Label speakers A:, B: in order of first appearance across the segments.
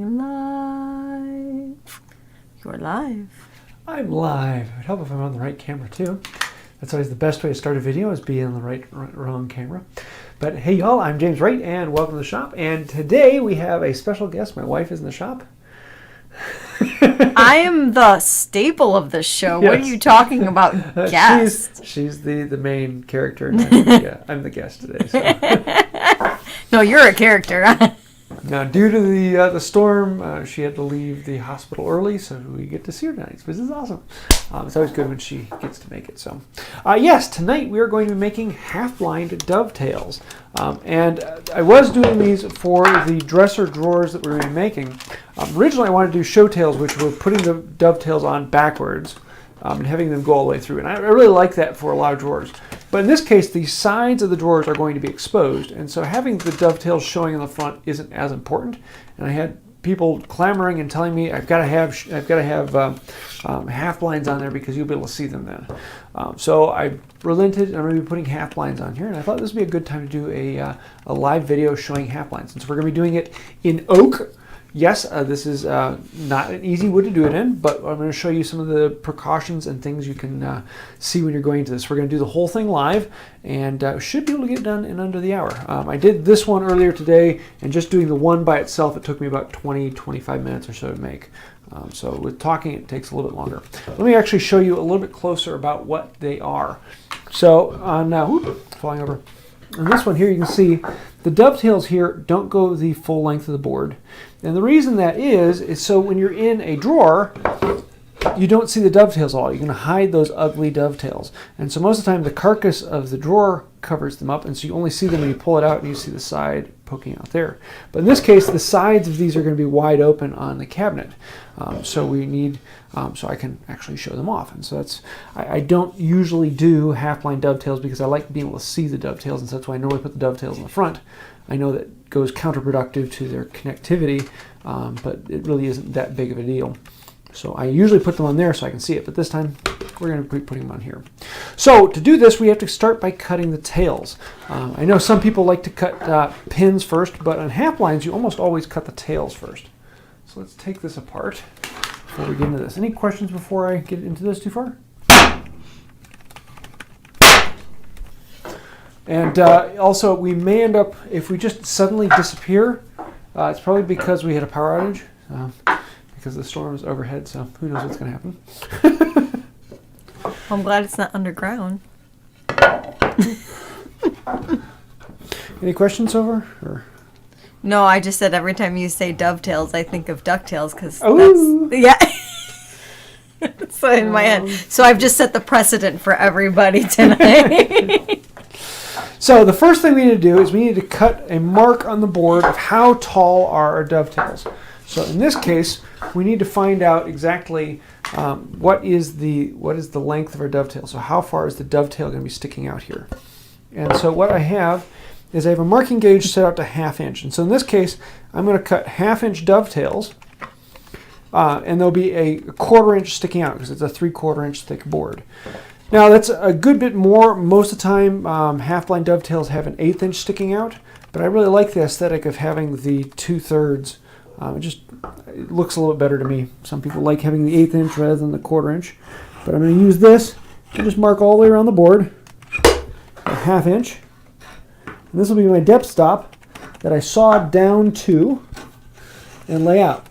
A: Live. You're live.
B: I'm live. It would help if I'm on the right camera too. That's always the best way to start a video, is be on the wrong camera. But hey y'all, I'm James Wright and welcome to the shop. And today we have a special guest. My wife is in the shop.
A: I am the staple of this show. Yes. What are you talking about, guest?
B: She's the main character. And I'm the guest today. So.
A: No, you're a character.
B: Now, due to the storm, she had to leave the hospital early, so we get to see her tonight, which is awesome. It's always good when she gets to make it. So, yes, tonight we are going to be making half-blind dovetails. And I was doing these for the dresser drawers that we were making. Originally, I wanted to do show tails, which were putting the dovetails on backwards and having them go all the way through. And I really like that for a lot of drawers. But in this case, the sides of the drawers are going to be exposed, and so having the dovetails showing in the front isn't as important. And I had people clamoring and telling me I've got to have half blinds on there because you'll be able to see them then. So I relented, and I'm going to be putting half blinds on here, and I thought this would be a good time to do a live video showing half blinds. Since we're going to be doing it in oak. Yes, this is not an easy wood to do it in, but I'm going to show you some of the precautions and things you can see when you're going into this. We're going to do the whole thing live, and should be able to get it done in under the hour. I did this one earlier today, and just doing the one by itself, it took me about 20-25 minutes or so to make. So with talking, it takes a little bit longer. Let me actually show you a little bit closer about what they are. So on, falling over. On this one here, you can see the dovetails here don't go the full length of the board. And the reason that is so when you're in a drawer, you don't see the dovetails at all. You're going to hide those ugly dovetails. And so most of the time, the carcass of the drawer covers them up, and so you only see them when you pull it out and you see the side poking out there. But in this case, the sides of these are going to be wide open on the cabinet. So we need, so I can actually show them off. And so that's, I don't usually do half-blind dovetails because I like being able to see the dovetails, and so that's why I normally put the dovetails in the front. I know that goes counterproductive to their connectivity, but it really isn't that big of a deal. So I usually put them on there so I can see it, but this time we're going to be putting them on here. So to do this, we have to start by cutting the tails. I know some people like to cut pins first, but on half blinds, you almost always cut the tails first. So let's take this apart before we get into this. Any questions before I get into this too far? And also, we may end up, if we just suddenly disappear, it's probably because we had a power outage, because the storm is overhead, so who knows what's going to happen.
A: Well, I'm glad it's not underground.
B: Any questions over? Or?
A: No, I just said every time you say dovetails, I think of DuckTales, because
B: that's,
A: yeah. So in my head. So I've just set the precedent for everybody tonight.
B: So the first thing we need to do is we need to cut a mark on the board of how tall are our dovetails. So in this case, we need to find out exactly what is the length of our dovetail. So how far is the dovetail going to be sticking out here? And so what I have is I have a marking gauge set out to 1/2 inch. And so in this case, I'm going to cut 1/2 inch dovetails, and there'll be a 1/4 inch sticking out because it's a 3/4 inch thick board. Now that's a good bit more. Most of the time, half-blind dovetails have an 1/8 inch sticking out, but I really like the aesthetic of having the 2/3. It looks a little bit better to me. Some people like having the 1/8 inch rather than the 1/4 inch. But I'm going to use this and just mark all the way around the board, a 1/2 inch. And this will be my depth stop that I saw down to and lay out.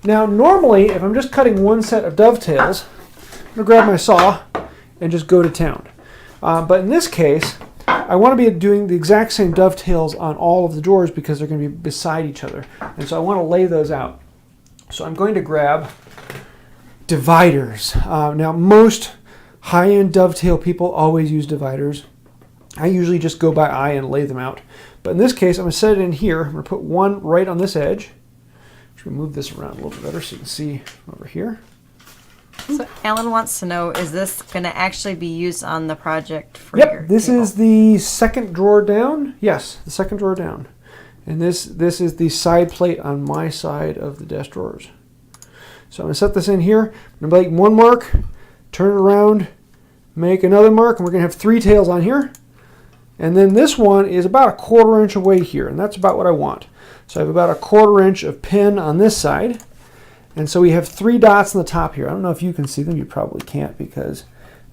B: Now normally, if I'm just cutting one set of dovetails, I'm going to grab my saw and just go to town. But in this case, I want to be doing the exact same dovetails on all of the drawers because they're going to be beside each other. And so I want to lay those out. So I'm going to grab dividers. Now most high-end dovetail people always use dividers. I usually just go by eye and lay them out. But in this case, I'm going to set it in here. I'm going to put one right on this edge. Should we move this around a little bit better so you can see over here?
A: So Alan wants to know, is this going to actually be used on the project for
B: your
A: table?
B: This is the second drawer down. Yes, the second drawer down. And this is the side plate on my side of the desk drawers. So I'm going to set this in here. I'm going to make one mark, turn it around, make another mark, and we're going to have 3 tails on here. And then this one is about a 1/4 inch away here, and that's about what I want. So I have about a 1/4 inch of pin on this side. And so we have 3 dots on the top here. I don't know if you can see them. You probably can't because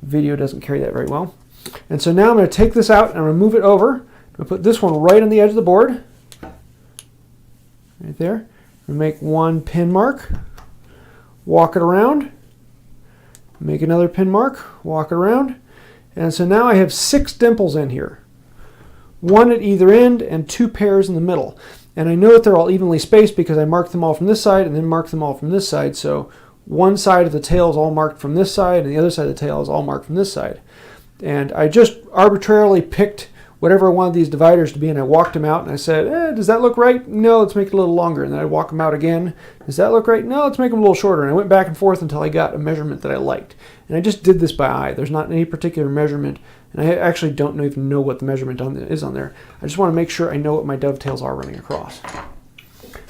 B: video doesn't carry that very well. And so now I'm going to take this out and I'm going to move it over. I'm going to put this one right on the edge of the board. Right there. I'm going to make 1 pin mark. Walk it around. Make another pin mark. Walk it around. And so now I have 6 dimples in here. 1 at either end and 2 pairs in the middle. And I know that they're all evenly spaced because I marked them all from this side and then marked them all from this side. So one side of the tail is all marked from this side and the other side of the tail is all marked from this side. And I just arbitrarily picked whatever I wanted these dividers to be, and I walked them out and I said, does that look right? No, let's make it a little longer. And then I walk them out again. Does that look right? No, let's make them a little shorter. And I went back and forth until I got a measurement that I liked. And I just did this by eye. There's not any particular measurement, and I actually don't even know what the measurement is on there. I just want to make sure I know what my dovetails are running across.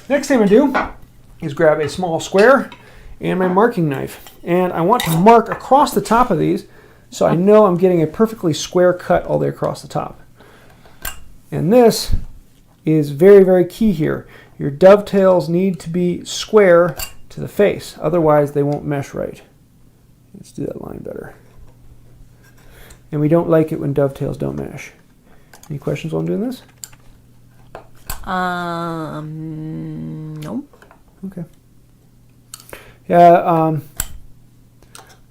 B: Next thing I'm going to do is grab a small square and my marking knife. And I want to mark across the top of these so I know I'm getting a perfectly square cut all the way across the top. And this is very, very key here. Your dovetails need to be square to the face, otherwise they won't mesh right. Let's do that line better. And we don't like it when dovetails don't mesh. Any questions while I'm doing this?
A: No.
B: Okay. Yeah,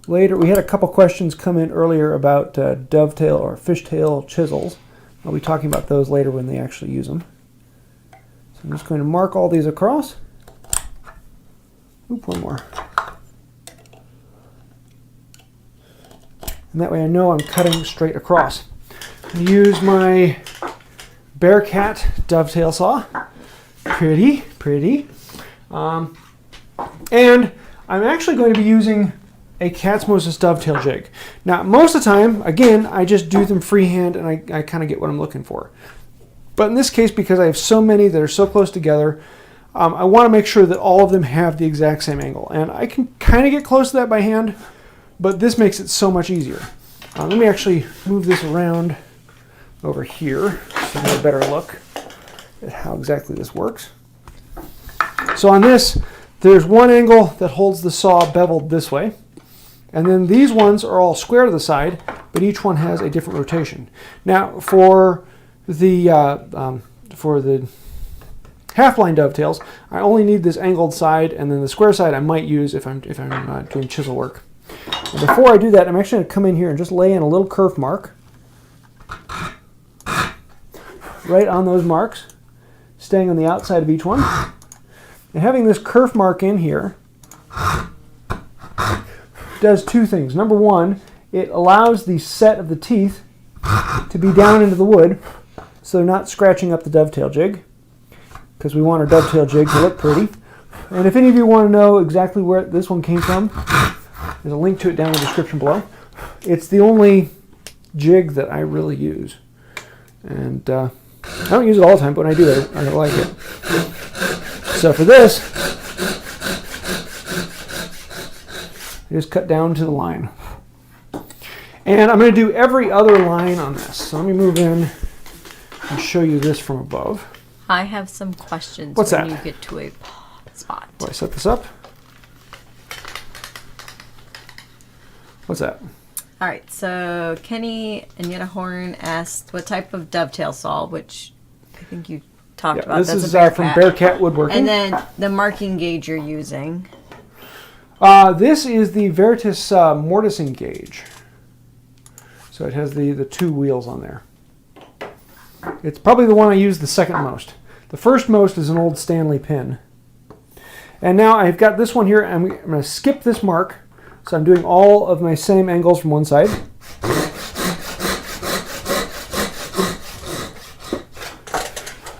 B: later, we had a couple questions come in earlier about dovetail or fishtail chisels. I'll be talking about those later when they actually use them. So I'm just going to mark all these across. Oop, one more. And that way I know I'm cutting straight across. I use my Bearcat dovetail saw. Pretty, pretty. And I'm actually going to be using a Cat's Moses dovetail jig. Now, most of the time, again, I just do them freehand and I kind of get what I'm looking for. But in this case, because I have so many that are so close together, I want to make sure that all of them have the exact same angle. And I can kind of get close to that by hand, but this makes it so much easier. Let me actually move this around over here so you get a better look at how exactly this works. So on this, there's one angle that holds the saw beveled this way. And then these ones are all square to the side, but each one has a different rotation. Now, for the half-line dovetails, I only need this angled side, and then the square side I might use if I'm doing chisel work. And before I do that, I'm actually going to come in here and just lay in a little kerf mark right on those marks, staying on the outside of each one. And having this kerf mark in here does 2 things. Number one, it allows the set of the teeth to be down into the wood so they're not scratching up the dovetail jig, because we want our dovetail jig to look pretty. And if any of you want to know exactly where this one came from, there's a link to it down in the description below. It's the only jig that I really use. And I don't use it all the time, but when I do, I like it. So for this, I just cut down to the line. And I'm going to do every other line on this. So let me move in and show you this from above.
A: I have some questions.
B: What's
A: when
B: that?
A: you get to a spot.
B: Do I set this up? What's that?
A: All right, so Kenny-Anjanette Horn asked what type of dovetail saw, which I think you talked about.
B: This
A: That's
B: is
A: a Bearcat.
B: from Bearcat Woodworking.
A: And then the marking gauge you're using.
B: This is the Veritas mortising gauge. So it has the 2 wheels on there. It's probably the one I use the second most. The first most is an old Stanley pin. And now I've got this one here. I'm going to skip this mark. So I'm doing all of my same angles from one side.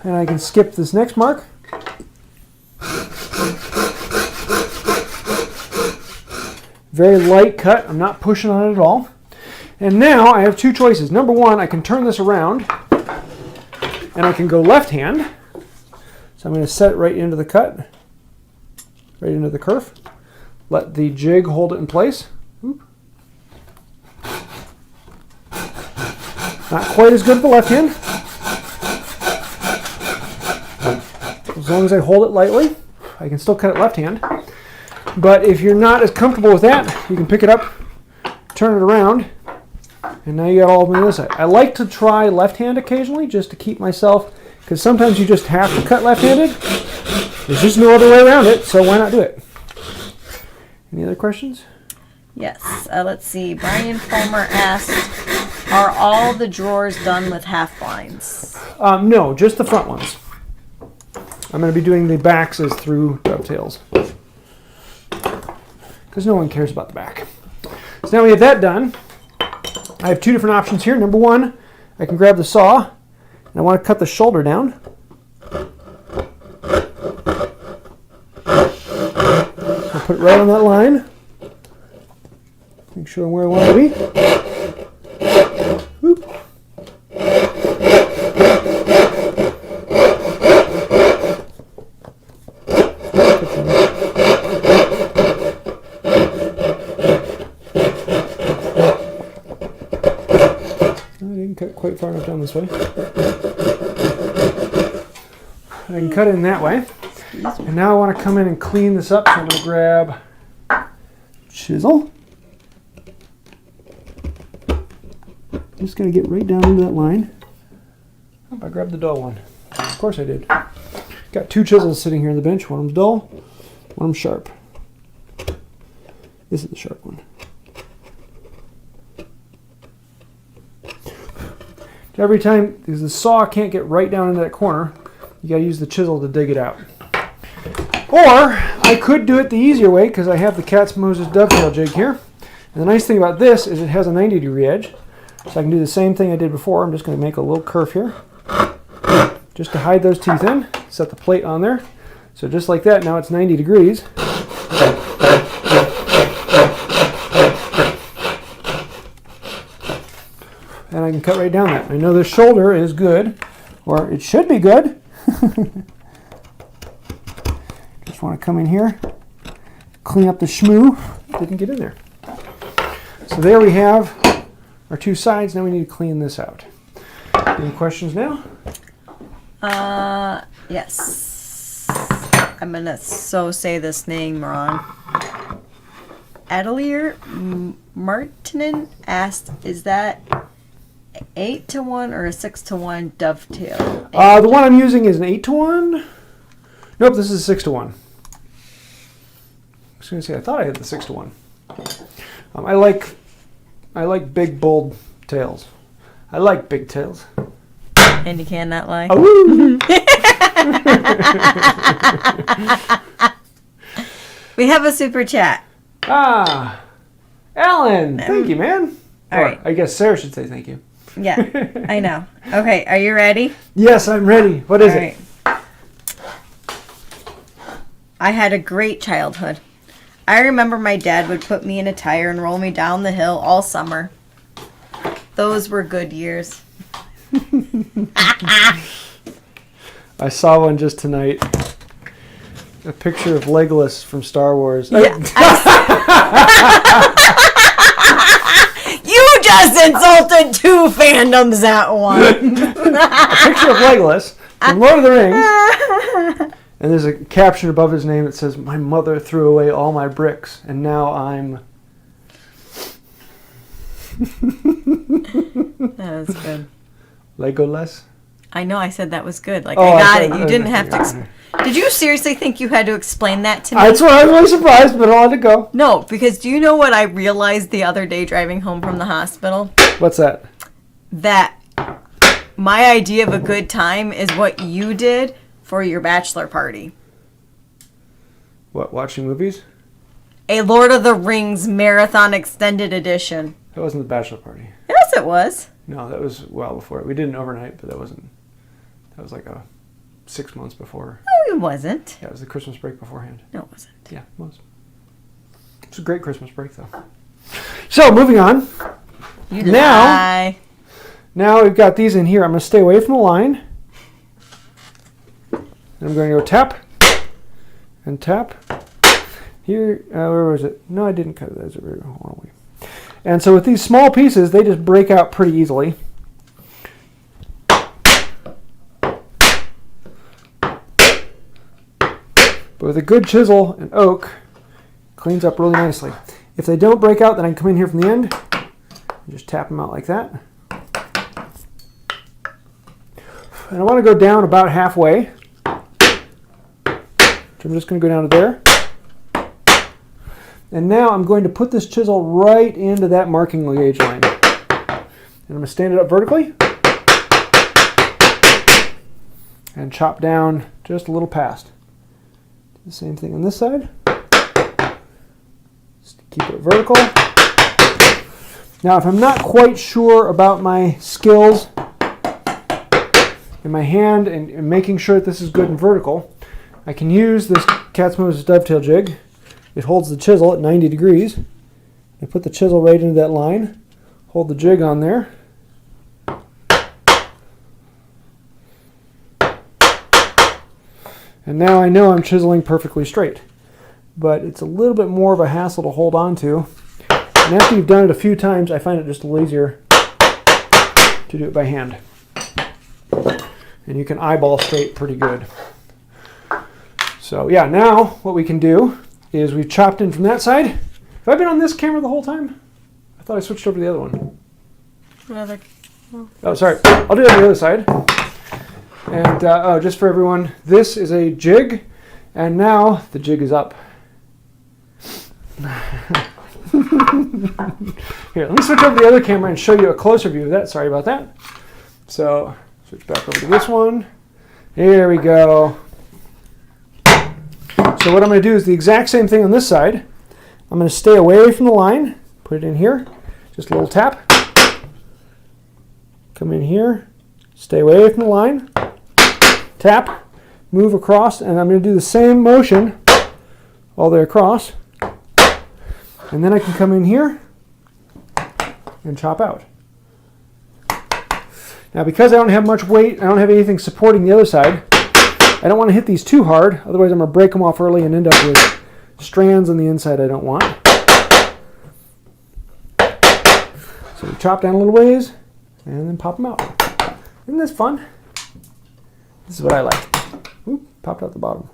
B: And I can skip this next mark. Very light cut. I'm not pushing on it at all. And now I have 2 choices. Number one, I can turn this around and I can go left hand. So I'm going to set it right into the cut, right into the kerf. Let the jig hold it in place. Oop. Not quite as good with the left hand. As long as I hold it lightly, I can still cut it left hand. But if you're not as comfortable with that, you can pick it up, turn it around, and now you got all of them on this side. I like to try left hand occasionally just to keep myself, because sometimes you just have to cut left-handed. There's just no other way around it, so why not do it? Any other questions?
A: Yes. Let's see. Bryan Fulmer asked, are all the drawers done with half blinds?
B: No, just the front ones. I'm going to be doing the backs as through dovetails, because no one cares about the back. So now we have that done. I have two different options here. Number one, I can grab the saw, and I want to cut the shoulder down. I'll put it right on that line. Make sure I'm where I want to be. Whoop. I didn't cut quite far enough down this way. I can cut it in that way. And now I want to come in and clean this up, so I'm going to grab chisel. Just going to get right down into that line. Oh, I grabbed the dull one. Of course I did. Got two chisels sitting here on the bench. One of them's dull, one of them's sharp. This is the sharp one. Every time, because the saw can't get right down into that corner, you got to use the chisel to dig it out. Or I could do it the easier way, because I have the Cat's Moses dovetail jig here. And the nice thing about this is it has a 90-degree edge. So I can do the same thing I did before. I'm just going to make a little curve here, just to hide those teeth in. Set the plate on there. So just like that, now it's 90 degrees. And I can cut right down that. I know the shoulder is good, or it should be good. Just want to come in here, clean up the shmoo. Didn't get in there. So there we have our two sides. Now we need to clean this out. Any questions now?
A: Yes. I'm going to say this name wrong. Atelier Martinon asked, is that 8-to-1 or a 6-to-1 dovetail?
B: The one I'm using is an 8-to-1. Nope, this is a 6-to-1. I was going to say, I thought I had the 6-to-1. I like big, bold tails. I like big tails.
A: And you cannot lie. We have a super chat.
B: Alan, thank you, man.
A: All right.
B: I guess Sarah should say thank you.
A: Yeah, I know. Okay, are you ready?
B: Yes, I'm ready. What is it?
A: I had a great childhood. I remember my dad would put me in a tire and roll me down the hill all summer. Those were good years.
B: I saw one just tonight. A picture of Legolas from Star Wars.
A: Yeah. You just insulted two fandoms at one.
B: A picture of Legolas from Lord of the Rings. And there's a caption above his name that says, "My mother threw away all my bricks, and now I'm..."
A: That was good.
B: Legolas?
A: I know, I said that was good. Like, I got it. You didn't have to... Did you seriously think you had to explain that to me?
B: That's why I was really surprised, but I'll let it go.
A: No, because do you know what I realized the other day driving home from the hospital?
B: What's that?
A: That my idea of a good time is what you did for your bachelor party.
B: What, watching movies?
A: A Lord of the Rings Marathon Extended Edition.
B: That wasn't the bachelor party.
A: Yes, it was.
B: No, that was well before it. We did an overnight, but that wasn't... That was like 6 months before.
A: No, it wasn't.
B: Yeah, it was the Christmas break beforehand.
A: No, it wasn't.
B: Yeah, it was. It was a great Christmas break, though. So, moving on.
A: You lie.
B: Now we've got these in here. I'm going to stay away from the line. I'm going to go tap and tap. Here, where was it? No, I didn't cut it. That's very wrong way. And so with these small pieces, they just break out pretty easily. a good chisel and oak cleans up really nicely. If they don't break out, then I can come in here from the end and just tap them out like that. And I want to go down about halfway. So I'm just going to go down to there. And now I'm going to put this chisel right into that marking gauge line. And I'm going to stand it up vertically and chop down just a little past. Do the same thing on this side. Just keep it vertical. Now if I'm not quite sure about my skills in my hand and making sure that this is good and vertical, I can use this Cat's Moses dovetail jig. It holds the chisel at 90 degrees. I put the chisel right into that line, hold the jig on there. And now I know I'm chiseling perfectly straight. But it's a little bit more of a hassle to hold on to. And after you've done it a few times, I find it just a little easier to do it by hand. And you can eyeball straight pretty good. So yeah, now what we can do is we've chopped in from that side. Have I been on this camera the whole time? I thought I switched over to the other one. Oh, sorry. I'll do it on the other side. And oh, just for everyone, this is a jig, and now the jig is up. Here, let me switch over to the other camera and show you a closer view of that. Sorry about that. So, switch back over to this one. Here we go. So what I'm going to do is the exact same thing on this side. I'm going to stay away from the line, put it in here, just a little tap. Come in here, stay away from the line, tap, move across, and I'm going to do the same motion all the way across. And then I can come in here and chop out. Now because I don't have much weight, I don't have anything supporting the other side, I don't want to hit these too hard, otherwise I'm going to break them off early and end up with strands on the inside I don't want. So we chop down a little ways and then pop them out. Isn't this fun? This is what I like. Oop, popped out the bottom.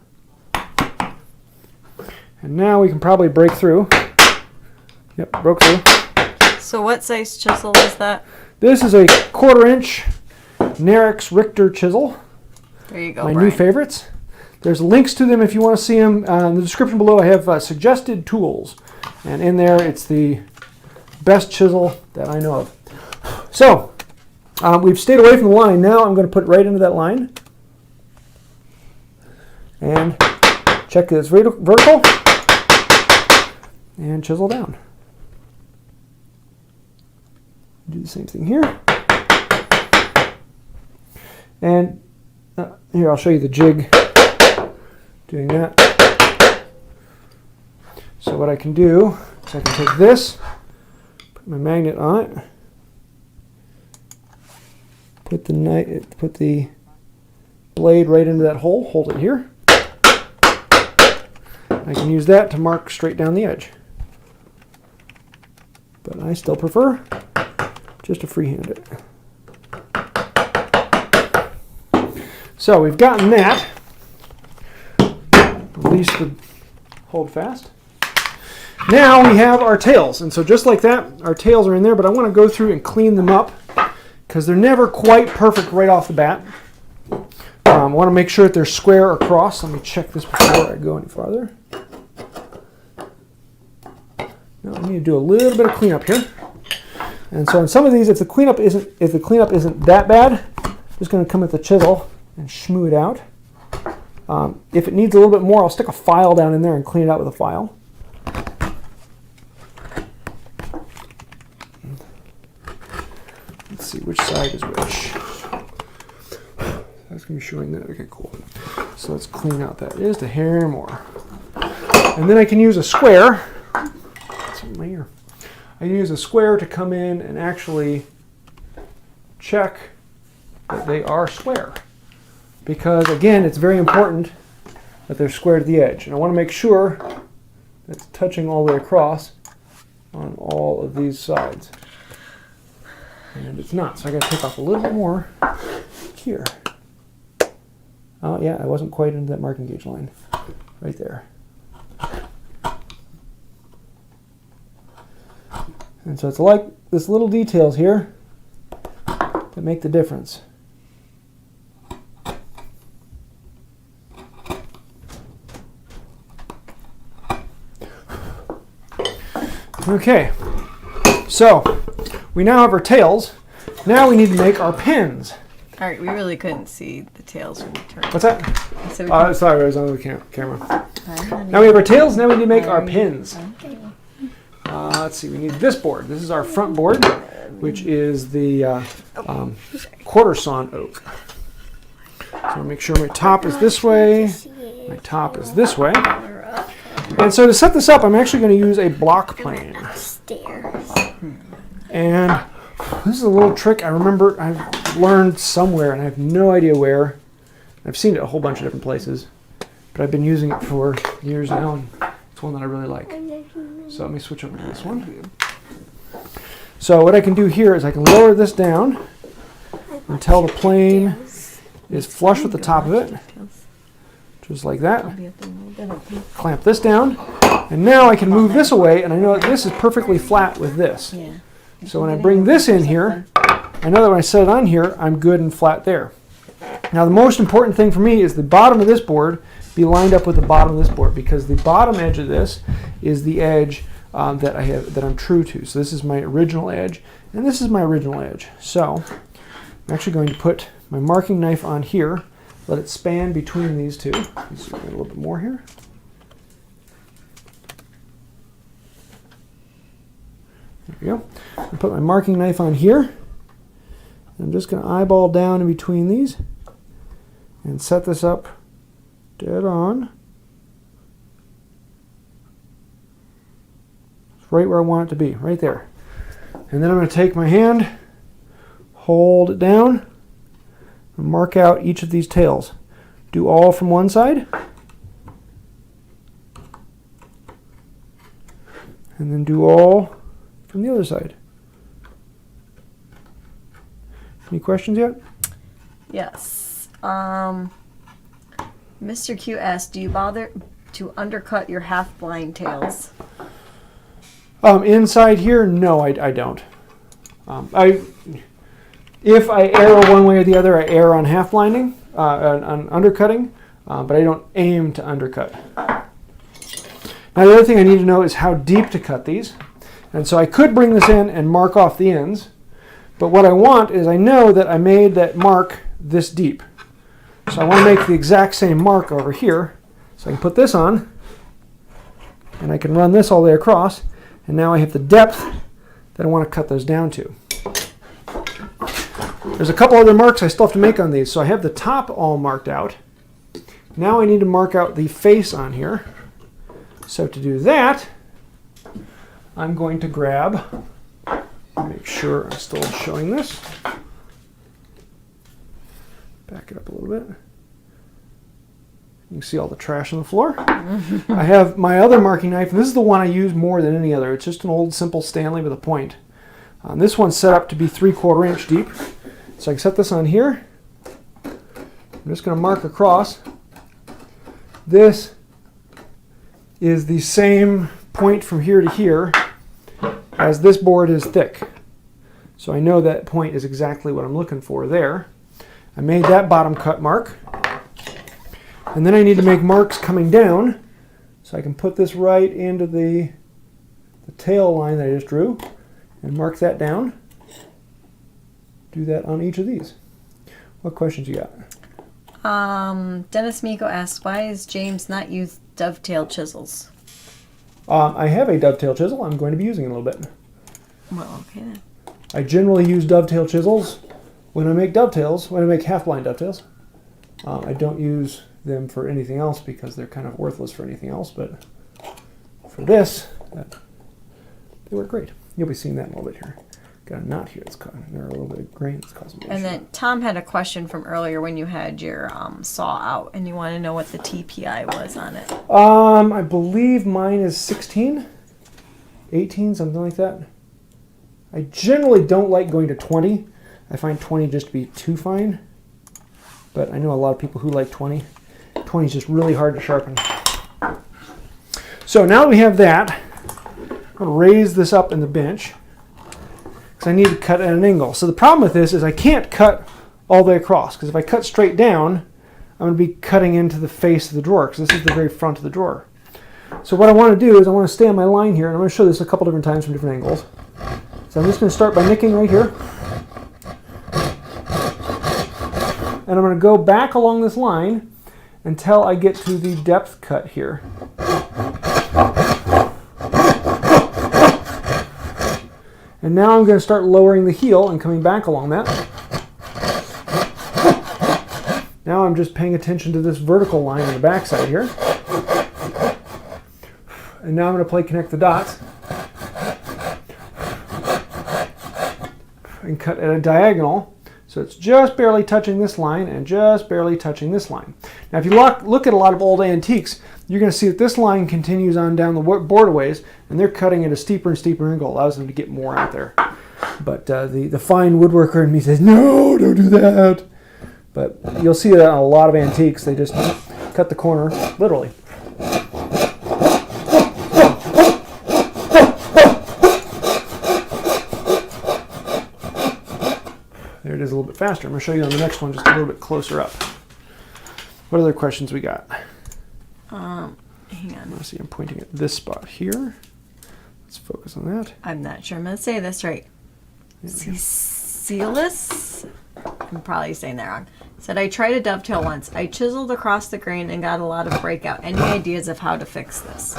B: And now we can probably break through. Yep, broke through.
A: So what size chisel is that?
B: This is a 1/4 inch Narix Richter chisel.
A: There you go,
B: My
A: Bryan.
B: new favorites. There's links to them if you want to see them. In the description below I have suggested tools. And in there it's the best chisel that I know of. So, we've stayed away from the line. Now I'm going to put it right into that line. And check that it's vertical. And chisel down. Do the same thing here. And here, I'll show you the jig doing that. So what I can do is I can take this, put my magnet on it, put the blade right into that hole, hold it here. I can use that to mark straight down the edge. But I still prefer just to freehand it. So we've gotten that. Release the hold fast. Now we have our tails. And so just like that, our tails are in there, but I want to go through and clean them up because they're never quite perfect right off the bat. I want to make sure that they're square across. Let me check this before I go any farther. Now I need to do a little bit of cleanup here. And so on some of these, if the cleanup isn't that bad, I'm just going to come with the chisel and shmoo it out. If it needs a little bit more, I'll stick a file down in there and clean it out with a file. Let's see which side is which. That's going to be showing that. Okay, cool. So let's clean out that. Just a hair more. And then I can use a square. What's in my ear? I use a square to come in and actually check that they are square. Because again, it's very important that they're square to the edge. And I want to make sure that it's touching all the way across on all of these sides. And it's not, so I got to take off a little bit more here. Oh yeah, I wasn't quite into that marking gauge line. Right there. And so it's like this little details here that make the difference. Okay, so we now have our tails. Now we need to make our pins.
A: All right, we really couldn't see the tails when you turned.
B: What's that?
A: So
B: Sorry, I was on the camera. Now we have our tails, now we need to make our pins. Let's see, we need this board. This is our front board, which is the quarter sawn oak. So I'll make sure my top is this way, my top is this way. And so to set this up, I'm actually going to use a block plane. And this is a little trick I remember I've learned somewhere, and I have no idea where. I've seen it a whole bunch of different places, but I've been using it for years now, and it's one that I really like. So let me switch over to this one. So what I can do here is I can lower this down until the plane is flush with the top of it. Just like that. Clamp this down, and now I can move this away, and I know that this is perfectly flat with this. So when I bring this in here, I know that when I set it on here, I'm good and flat there. Now the most important thing for me is the bottom of this board be lined up with the bottom of this board, because the bottom edge of this is the edge that I'm true to. So this is my original edge, and this is my original edge. So I'm actually going to put my marking knife on here, let it span between these two. Let's do a little bit more here. There we go. I'll put my marking knife on here. I'm just going to eyeball down in between these and set this up dead on. It's right where I want it to be, right there. And then I'm going to take my hand, hold it down, and mark out each of these tails. Do all from one side, and then do all from the other side. Any questions yet?
A: Yes. Mr. Q asked, do you bother to undercut your half-blind tails?
B: Inside here, no, I don't. If I err one way or the other, I err on half-blinding, on undercutting, but I don't aim to undercut. Now the other thing I need to know is how deep to cut these. And so I could bring this in and mark off the ends, but what I want is I know that I made that mark this deep. So I want to make the exact same mark over here. So I can put this on, and I can run this all the way across, and now I have the depth that I want to cut those down to. There's a couple other marks I still have to make on these. So I have the top all marked out. Now I need to mark out the face on here. So to do that, I'm going to grab, make sure I'm still showing this. Back it up a little bit. You can see all the trash on the floor. I have my other marking knife, and this is the one I use more than any other. It's just an old simple Stanley with a point. This one's set up to be 3/4 inch deep. So I can set this on here. I'm just going to mark across. This is the same point from here to here as this board is thick. So I know that point is exactly what I'm looking for there. I made that bottom cut mark. And then I need to make marks coming down. So I can put this right into the tail line that I just drew and mark that down. Do that on each of these. What questions you got?
A: Dennis Meko asks, why is James not use dovetail chisels?
B: I have a dovetail chisel. I'm going to be using it a little bit.
A: Well, okay then.
B: I generally use dovetail chisels when I make dovetails, when I make half-blind dovetails. I don't use them for anything else because they're kind of worthless for anything else, but for this, they work great. You'll be seeing that in a little bit here. Got a knot here that's caught. There are a little bit of grain that's causing me.
A: And then Tom had a question from earlier when you had your saw out, and you want to know what the TPI was on it.
B: I believe mine is 16, 18, something like that. I generally don't like going to 20. I find 20 just to be too fine. but I know a lot of people who like 20. 20 is just really hard to sharpen. So now that we have that, I'm going to raise this up in the bench because I need to cut at an angle. So the problem with this is I can't cut all the way across, because if I cut straight down, I'm going to be cutting into the face of the drawer, because this is the very front of the drawer. So what I want to do is I want to stay on my line here, and I'm going to show this a couple different times from different angles. So I'm just going to start by nicking right here. And I'm going to go back along this line until I get to the depth cut here. And now I'm going to start lowering the heel and coming back along that. Now I'm just paying attention to this vertical line on the back side here. And now I'm going to play connect the dots and cut at a diagonal. So it's just barely touching this line and just barely touching this line. Now if you look at a lot of old antiques, you're going to see that this line continues on down the board a ways, and they're cutting at a steeper and steeper angle. Allows them to get more out there. But the fine woodworker in me says, no, don't do that. But you'll see that on a lot of antiques. They just cut the corner, literally. There it is a little bit faster. I'm going to show you on the next one just a little bit closer up. What other questions we got?
A: Hang on.
B: Let's see, I'm pointing at this spot here. Let's focus on that.
A: I'm not sure I'm going to say this right. Cicilaes? I'm probably saying that wrong. Said, I tried a dovetail once. I chiseled across the grain and got a lot of breakout. Any ideas of how to fix this?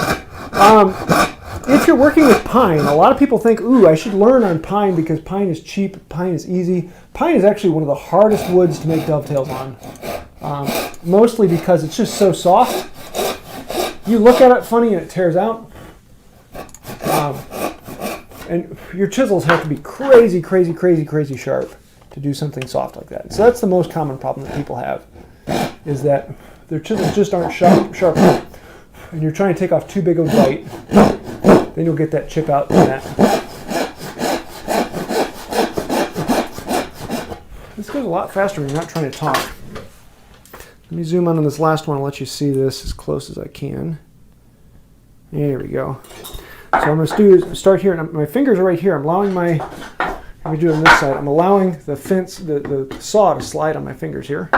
B: If you're working with pine, a lot of people think, ooh, I should learn on pine because pine is cheap, pine is easy. Pine is actually one of the hardest woods to make dovetails on. Mostly because it's just so soft. You look at it funny and it tears out. And your chisels have to be crazy, crazy, crazy, crazy sharp to do something soft like that. So that's the most common problem that people have, is that their chisels just aren't sharp enough. And you're trying to take off too big of a bite, then you'll get that chip out in that. This goes a lot faster when you're not trying to talk. Let me zoom in on this last one and let you see this as close as I can. There we go. So I'm going to start here, and my fingers are right here. I'm allowing my, let me do it on this side. I'm allowing the saw to slide on my fingers here,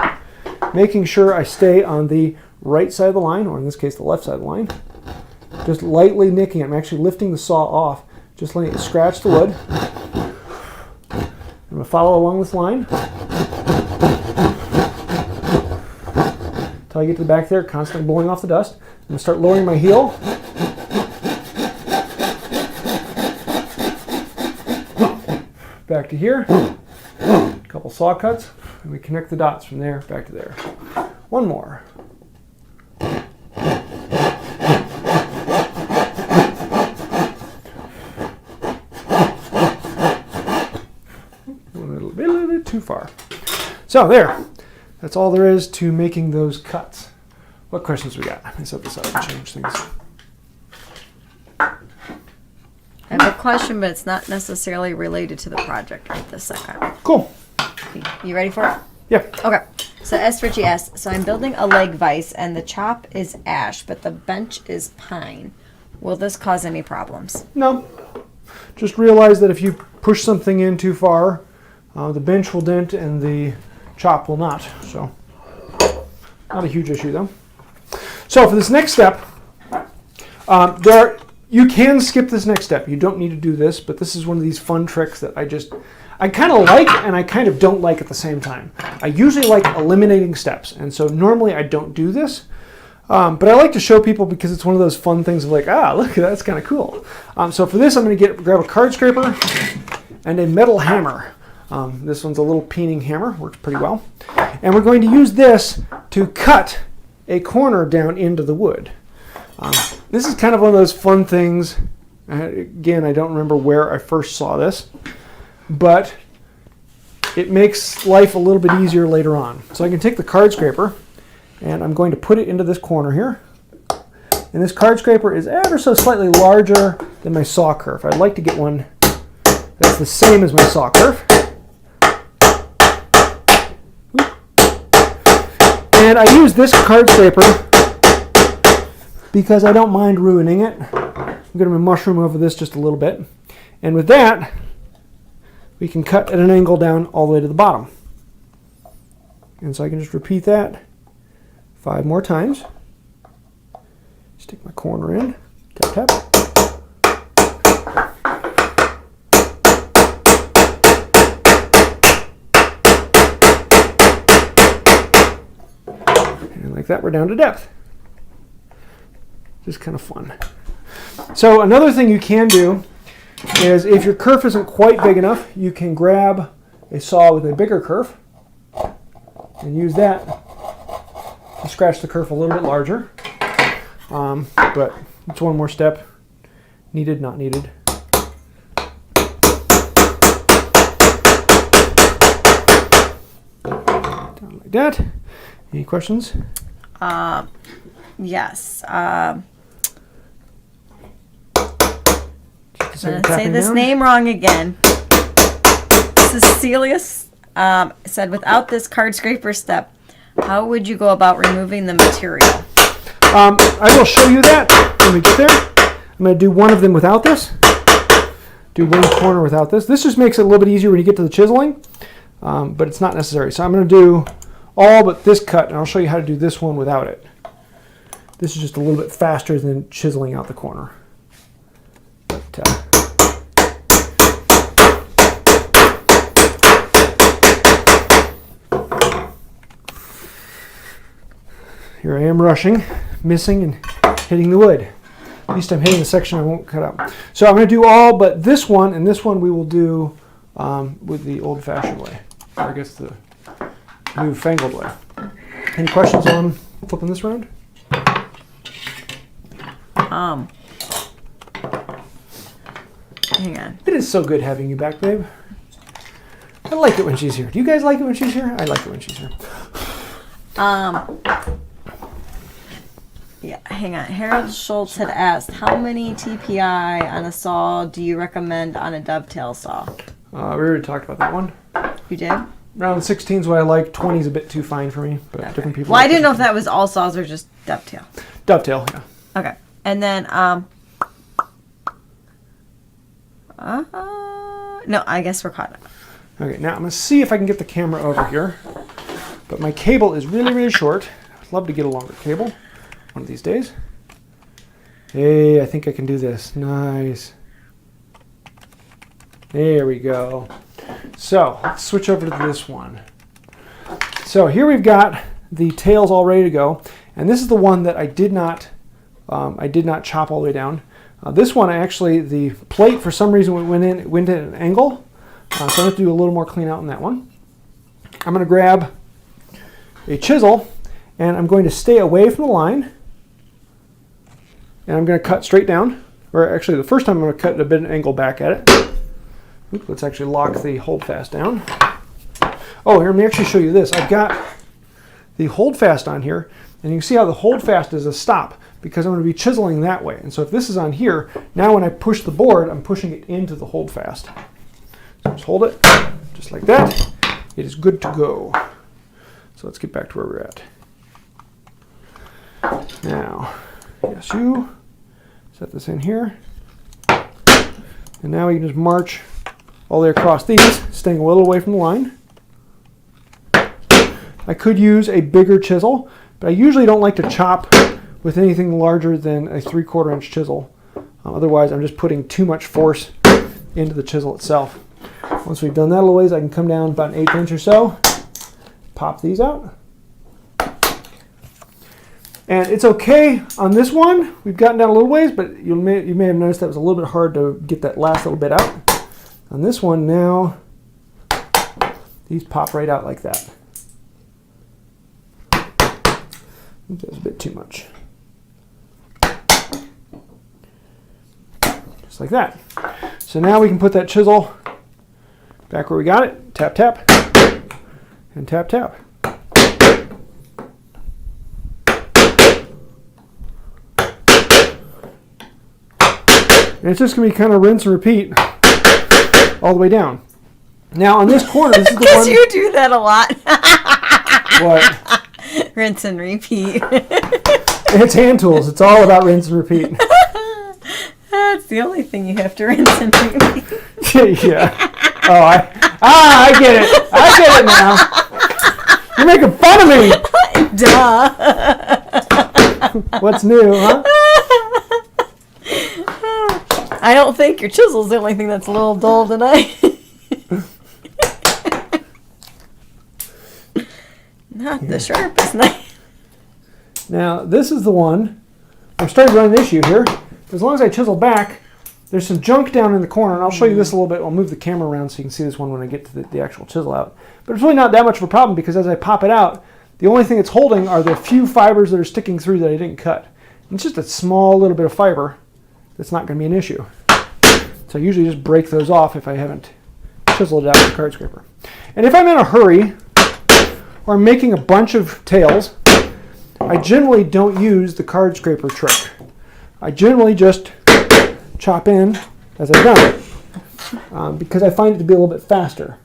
B: making sure I stay on the right side of the line, or in this case the left side of the line. Just lightly nicking it. I'm actually lifting the saw off, just letting it scratch the wood. I'm going to follow along this line until I get to the back there, constantly blowing off the dust. I'm going to start lowering my heel. Back to here. A couple saw cuts, and we connect the dots from there back to there. One more. A little bit too far. So there. That's all there is to making those cuts. What questions we got? Let me set this up and change things.
A: I have a question, but it's not necessarily related to the project right this second.
B: Cool.
A: You ready for it?
B: Yeah.
A: Okay. So S. Ritchie asks, so I'm building a leg vise and the chop is ash, but the bench is pine. Will this cause any problems?
B: No. Just realize that if you push something in too far, the bench will dent and the chop will not. So not a huge issue though. So for this next step, you can skip this next step. You don't need to do this, but this is one of these fun tricks that I kind of like and I kind of don't like at the same time. I usually like eliminating steps, and so normally I don't do this, but I like to show people because it's one of those fun things of like, look, that's kind of cool. So for this, I'm going to grab a card scraper and a metal hammer. This one's a little peening hammer, works pretty well. And we're going to use this to cut a corner down into the wood. This is kind of one of those fun things. Again, I don't remember where I first saw this, but it makes life a little bit easier later on. So I can take the card scraper and I'm going to put it into this corner here. And this card scraper is ever so slightly larger than my saw kerf. I'd like to get one that's the same as my saw kerf. And I use this card scraper because I don't mind ruining it. I'm going to mushroom over this just a little bit. And with that, we can cut at an angle down all the way to the bottom. And so I can just repeat that 5 more times. Stick my corner in, tap, tap. And like that, we're down to depth. Just kind of fun. So another thing you can do is if your kerf isn't quite big enough, you can grab a saw with a bigger kerf and use that to scratch the kerf a little bit larger. But it's one more step. Needed, not needed. Down like that. Any questions?
A: Yes.
B: So
A: I'm going to say this name wrong again. Cicilaes said, without this card scraper step, how would you go about removing the material?
B: I will show you that when we get there. I'm going to do one of them without this. Do one corner without this. This just makes it a little bit easier when you get to the chiseling, but it's not necessary. So I'm going to do all but this cut, and I'll show you how to do this one without it. This is just a little bit faster than chiseling out the corner. But, here I am rushing, missing, and hitting the wood. At least I'm hitting the section I won't cut out. So I'm going to do all but this one, and this one we will do with the old-fashioned way, or I guess the new-fangled way. Any questions on flipping this around?
A: Hang on.
B: It is so good having you back, babe. I like it when she's here. Do you guys like it when she's here? I like it when she's here.
A: Yeah, hang on. Harold Schultz had asked, how many TPI on a saw do you recommend on a dovetail saw?
B: We already talked about that one.
A: You did?
B: Around 16 is what I like. 20 is a bit too fine for me, but
A: Okay.
B: different people.
A: Well, I
B: like
A: didn't know if
B: different
A: that was all saws or just dovetail.
B: things. Dovetail, yeah.
A: Okay. And then, no, I guess we're caught up.
B: Okay, now I'm going to see if I can get the camera over here. But my cable is really, really short. I'd love to get a longer cable one of these days. Hey, I think I can do this. Nice. There we go. So let's switch over to this one. So here we've got the tails all ready to go, and this is the one that I did not chop all the way down. This one, the plate for some reason went at an angle, so I have to do a little more clean out on that one. I'm going to grab a chisel, and I'm going to stay away from the line, and I'm going to cut straight down. Or actually, the first time I'm going to cut a bit of an angle back at it. Oops, let's actually lock the holdfast down. Oh, here, let me actually show you this. I've got the holdfast on here, and you can see how the holdfast is a stop because I'm going to be chiseling that way. And so if this is on here, now when I push the board, I'm pushing it into the holdfast. So just hold it, just like that. It is good to go. So let's get back to where we're at. Now, yes, you set this in here. And now we can just march all the way across these, staying a little away from the line. I could use a bigger chisel, but I usually don't like to chop with anything larger than a 3/4 inch chisel. Otherwise, I'm just putting too much force into the chisel itself. Once we've done that a little ways, I can come down about an 1/8 inch or so, pop these out. And it's okay on this one. We've gotten down a little ways, but you may have noticed that it was a little bit hard to get that last little bit out. On this one now, these pop right out like that. That was a bit too much. Just like that. So now we can put that chisel back where we got it. Tap, tap, and tap, tap. And it's just going to be kind of rinse and repeat all the way down. Now on this corner, this is the one.
A: Because you do that a lot.
B: What?
A: Rinse and repeat.
B: It's hand tools. It's all about rinse and repeat.
A: That's the only thing you have to rinse and repeat.
B: Yeah. Oh, I get it. I get it now. You're making fun of me.
A: Duh.
B: What's new, huh?
A: I don't think your chisel's the only thing that's a little dull tonight. Not the sharpest knife.
B: Now, this is the one. I'm starting to run an issue here. As long as I chisel back, there's some junk down in the corner, and I'll show you this a little bit. I'll move the camera around so you can see this one when I get to the actual chisel out. But it's really not that much of a problem because as I pop it out, the only thing it's holding are the few fibers that are sticking through that I didn't cut. And it's just a small little bit of fiber that's not going to be an issue. So I usually just break those off if I haven't chiseled it out with the card scraper. And if I'm in a hurry or I'm making a bunch of tails, I generally don't use the card scraper trick. I generally just chop in as I've done it because I find it to be a little bit faster.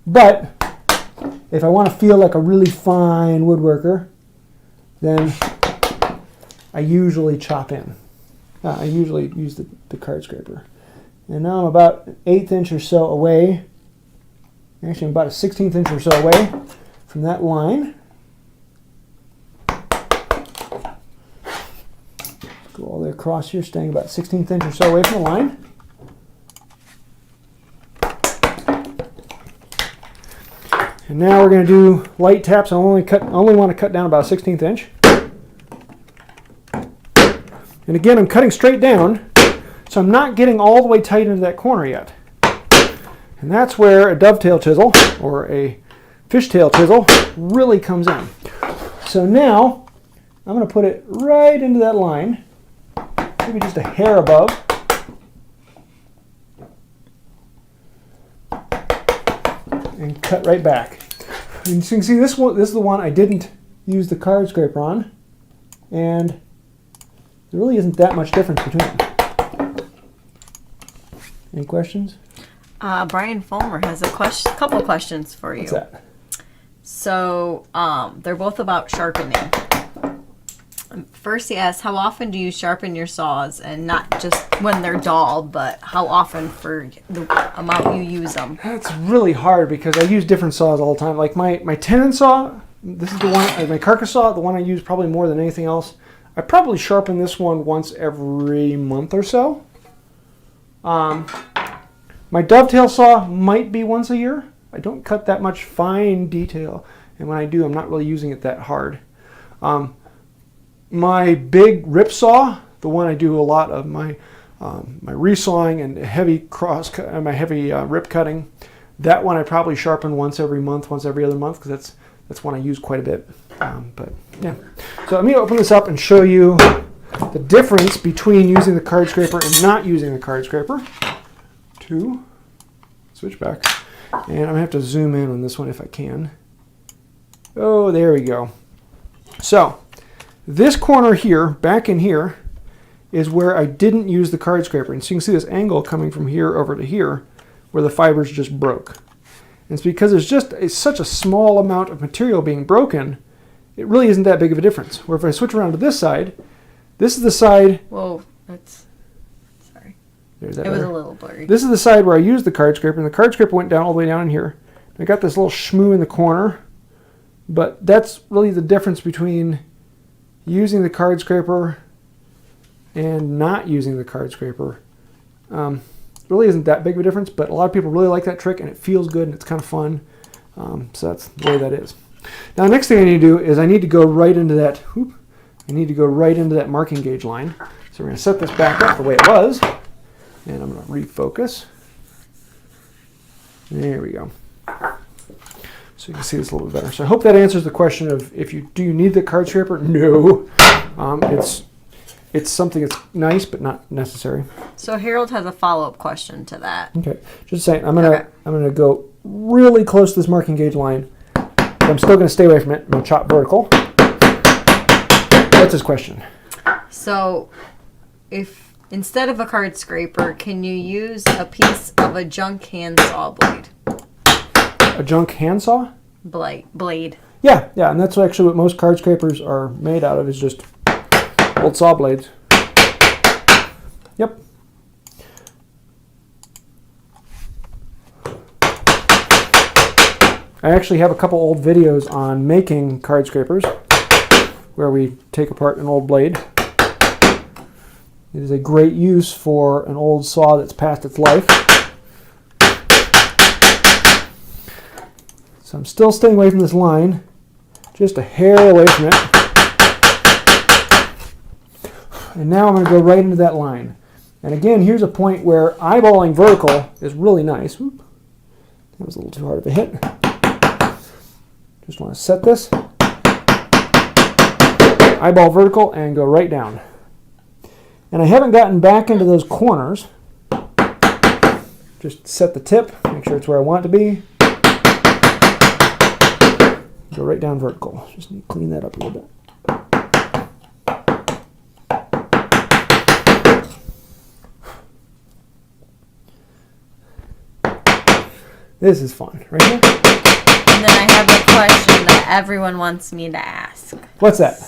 B: But if I want to feel like a really fine woodworker, then I usually chop in. I usually use the card scraper. And now I'm about an 1/8 inch or so away. Actually, I'm about a 1/16 inch or so away from that line. Go all the way across here, staying about 1/16 inch or so away from the line. And now we're going to do light taps. I only want to cut down about a 1/16 inch. And again, I'm cutting straight down, so I'm not getting all the way tight into that corner yet. And that's where a dovetail chisel or a fishtail chisel really comes in. So now I'm going to put it right into that line, maybe just a hair above. And cut right back. And you can see this is the one I didn't use the card scraper on, and there really isn't that much difference between them. Any questions?
A: Bryan Fulmer has a couple questions for you.
B: What's that?
A: So they're both about sharpening. First he asks, how often do you sharpen your saws? And not just when they're dull, but how often for the amount you use them?
B: That's really hard because I use different saws all the time. Like my tenon saw, this is the one, my carcass saw, the one I use probably more than anything else. I probably sharpen this one once every month or so. My dovetail saw might be once a year. I don't cut that much fine detail, and when I do, I'm not really using it that hard. My big rip saw, the one I do a lot of my resawing and heavy my heavy rip cutting, that one I probably sharpen once every month, once every other month, because that's one I use quite a bit. But yeah, so let me open this up and show you the difference between using the card scraper and not using the card scraper. Switch back, and I'm gonna have to zoom in on this one if I can. Oh, there we go. So this corner here, back in here, is where I didn't use the card scraper, and so you can see this angle coming from here over to here, where the fibers just broke. And it's because there's such a small amount of material being broken, it really isn't that big of a difference. Where if I switch around to this side, this is the side.
A: Whoa, that's. Sorry.
B: There's that.
A: It was
B: better.
A: a little blurry.
B: This is the side where I used the card scraper, and the card scraper went down all the way down in here. I got this little shmoo in the corner, but that's really the difference between using the card scraper and not using the card scraper. Really isn't that big of a difference, but a lot of people really like that trick, and it feels good and it's kind of fun. So that's the way that is. Now the next thing I need to do is I need to go right into that. I need to go right into that marking gauge line. So we're going to set this back up the way it was, and I'm going to refocus. There we go. So you can see this a little bit better. So I hope that answers the question of do you need the card scraper? No. It's something that's nice but not necessary.
A: So Harold has a follow-up question to that.
B: Okay, just saying I'm gonna go really close to this marking gauge line. But I'm still gonna stay away from it. I'm gonna chop vertical. What's his question?
A: So, if instead of a card scraper, can you use a piece of a junk handsaw blade?
B: A junk handsaw?
A: Blade.
B: Yeah, and that's actually what most card scrapers are made out of, is just old saw blades. Yep. I actually have a couple old videos on making card scrapers where we take apart an old blade. It is a great use for an old saw that's past its life. So I'm still staying away from this line, just a hair away from it. And now I'm going to go right into that line. And again, here's a point where eyeballing vertical is really nice. Oop, that was a little too hard of a hit. Just want to set this, eyeball vertical, and go right down. And I haven't gotten back into those corners. Just set the tip, make sure it's where I want it to be. Go right down vertical. Just need to clean that up a little bit. This is fun, right here.
A: And then I have a question that everyone wants me to ask.
B: What's that?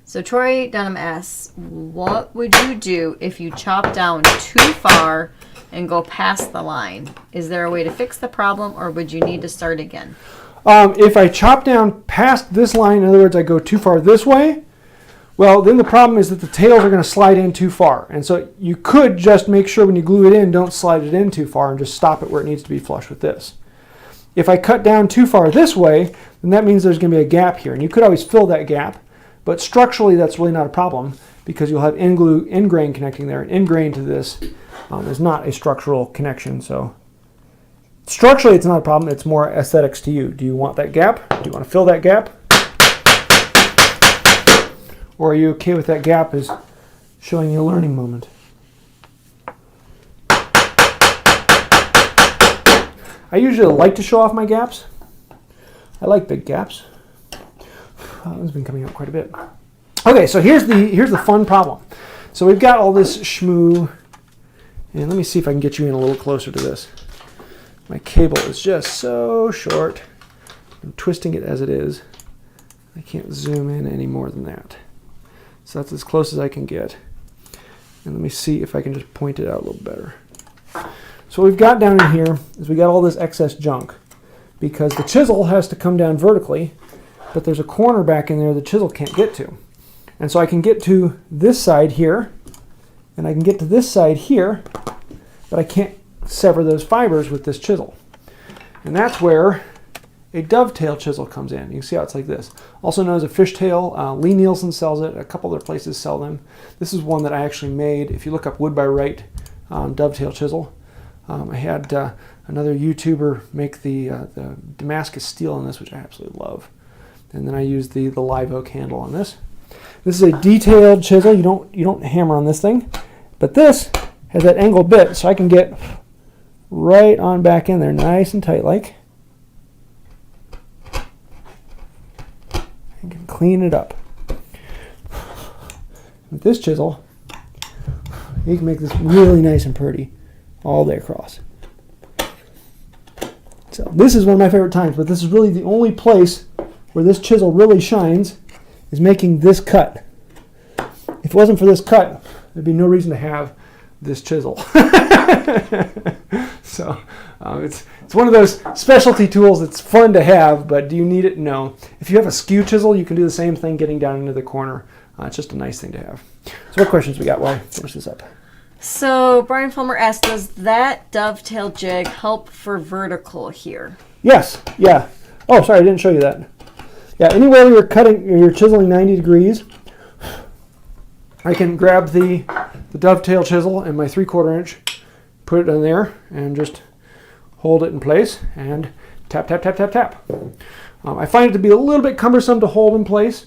A: So Troy Dunham asks, what would you do if you chop down too far and go past the line? Is there a way to fix the problem, or would you need to start again?
B: If I chop down past this line, in other words, I go too far this way, well, then the problem is that the tails are going to slide in too far. And so you could just make sure when you glue it in, don't slide it in too far and just stop it where it needs to be flush with this. If I cut down too far this way, then that means there's going to be a gap here. And you could always fill that gap, but structurally that's really not a problem because you'll have end grain connecting there. And end grain to this is not a structural connection. So structurally it's not a problem, it's more aesthetics to you. Do you want that gap? Do you want to fill that gap? Or are you okay with that gap as showing you a learning moment? I usually like to show off my gaps. I like big gaps. Oh, this has been coming out quite a bit. Okay, so here's the fun problem. So we've got all this shmoo, and let me see if I can get you in a little closer to this. My cable is just so short. I'm twisting it as it is. I can't zoom in any more than that. So that's as close as I can get. And let me see if I can just point it out a little better. So what we've got down in here is we got all this excess junk because the chisel has to come down vertically, but there's a corner back in there the chisel can't get to. And so I can get to this side here, and I can get to this side here, but I can't sever those fibers with this chisel. And that's where a dovetail chisel comes in. You can see how it's like this. Also known as a fishtail. Lee Nielsen sells it. A couple other places sell them. This is one that I actually made. If you look up Wood by Wright dovetail chisel. I had another YouTuber make the Damascus steel on this, which I absolutely love. And then I used the live oak handle on this. This is a detailed chisel. You don't hammer on this thing. But this has that angle bit, so I can get right on back in there, nice and tight like. I can clean it up. With this chisel, you can make this really nice and pretty all the way across. So this is one of my favorite times, but this is really the only place where this chisel really shines, is making this cut. If it wasn't for this cut, there'd be no reason to have this chisel. So it's one of those specialty tools that's fun to have, but do you need it? No. If you have a skew chisel, you can do the same thing getting down into the corner. It's just a nice thing to have. So what questions we got while I finish this up?
A: So Bryan Fulmer asked, does that dovetail jig help for vertical here?
B: Yes. Yeah. Oh, sorry, I didn't show you that. Yeah, anywhere you're cutting, you're chiseling 90 degrees, I can grab the dovetail chisel and my 3/4 inch, put it in there, and just hold it in place and tap, tap, tap, tap, tap. I find it to be a little bit cumbersome to hold in place.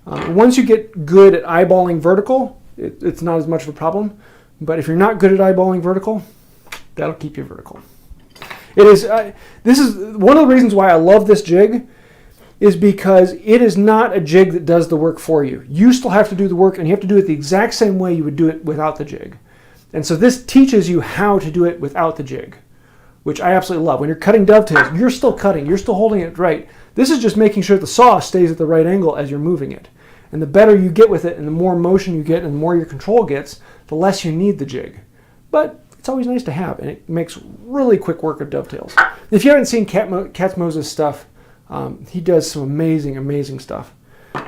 B: Once you get good at eyeballing vertical, it's not as much of a problem. But if you're not good at eyeballing vertical, that'll keep you vertical. It is. This is one of the reasons why I love this jig, is because it is not a jig that does the work for you. You still have to do the work, and you have to do it the exact same way you would do it without the jig. And so this teaches you how to do it without the jig, which I absolutely love. When you're cutting dovetails, you're still cutting. You're still holding it right. This is just making sure the saw stays at the right angle as you're moving it. And the better you get with it and the more motion you get and the more your control gets, the less you need the jig. But it's always nice to have, and it makes really quick work of dovetails. If you haven't seen Cat Moses' stuff, he does some amazing, amazing stuff.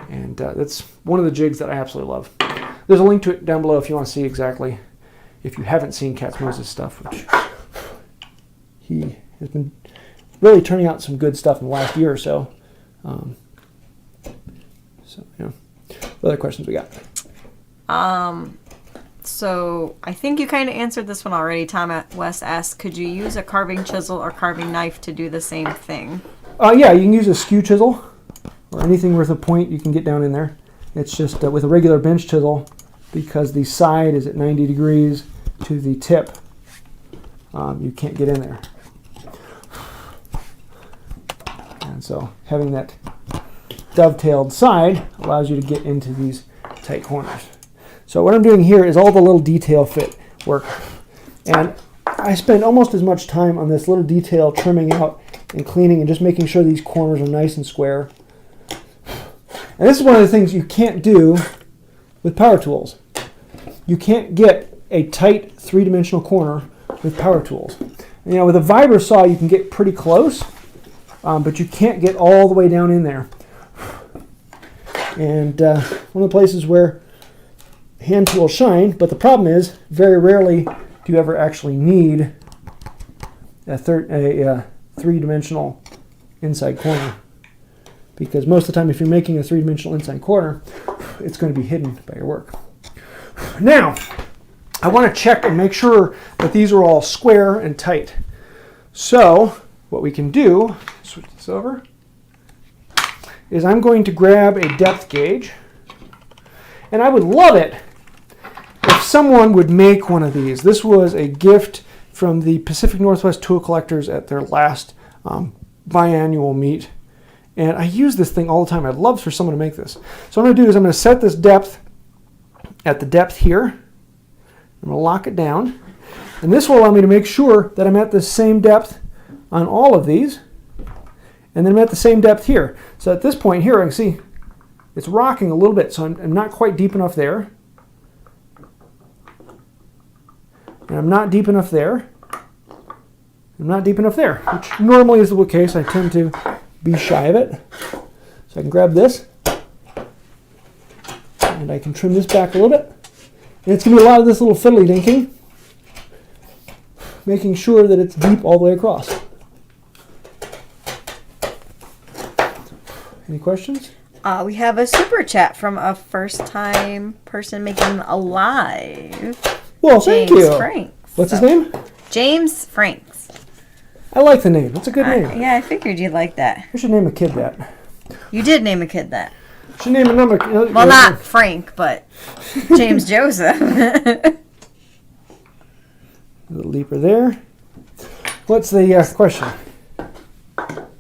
B: And that's one of the jigs that I absolutely love. There's a link to it down below if you want to see exactly, if you haven't seen Cat Moses' stuff, which he has been really turning out some good stuff in the last year or so. What other questions we got?
A: So I think you kind of answered this one already. Tom West asked, could you use a carving chisel or carving knife to do the same thing?
B: Yeah, you can use a skew chisel or anything worth a point you can get down in there. It's just with a regular bench chisel, because the side is at 90 degrees to the tip, you can't get in there. And so having that dovetailed side allows you to get into these tight corners. So what I'm doing here is all the little detail fit work. And I spend almost as much time on this little detail trimming out and cleaning and just making sure these corners are nice and square. And this is one of the things you can't do with power tools. You can't get a tight three-dimensional corner with power tools. And, with a vibra saw you can get pretty close, but you can't get all the way down in there. And one of the places where hand tools shine, but the problem is very rarely do you ever actually need a three-dimensional inside corner, because most of the time if you're making a three-dimensional inside corner, it's going to be hidden by your work. Now, I want to check and make sure that these are all square and tight. So what we can do, switch this over, is I'm going to grab a depth gauge, and I would love it if someone would make one of these. This was a gift from the Pacific Northwest Tool Collectors at their last biannual meet, and I use this thing all the time. I'd love for someone to make this. So what I'm going to do is I'm going to set this depth at the depth here. I'm going to lock it down, and this will allow me to make sure that I'm at the same depth on all of these, and then I'm at the same depth here. So at this point here, I can see it's rocking a little bit, so I'm not quite deep enough there. And I'm not deep enough there. I'm not deep enough there, which normally is the case. I tend to be shy of it. So I can grab this, and I can trim this back a little bit. And it's going to be a lot of this little fiddly dinking, making sure that it's deep all the way across. Any questions?
A: We have a super chat from a first-time person making alive.
B: Well, thank you.
A: Franks.
B: What's his name?
A: James Franks.
B: I like the name. That's a good name.
A: Yeah, I figured you'd like that.
B: I should name a kid that.
A: You did name a kid that.
B: I should name a number.
A: Well, not Frank, but James Joseph.
B: Little leaper there. What's the question?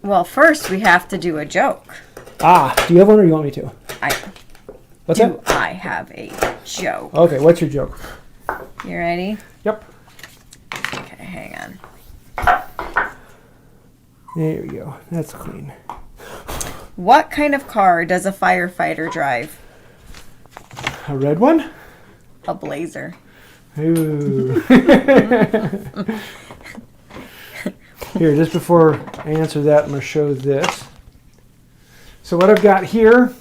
A: Well, first we have to do a joke.
B: Do you have one or you want me to? What's that?
A: I have a joke.
B: Okay, what's your joke?
A: You ready?
B: Yep.
A: Okay, hang on.
B: There we go. That's clean.
A: What kind of car does a firefighter drive?
B: A red one?
A: A Blazer.
B: Ooh. Here, just before I answer that, I'm going to show this. So what I've got here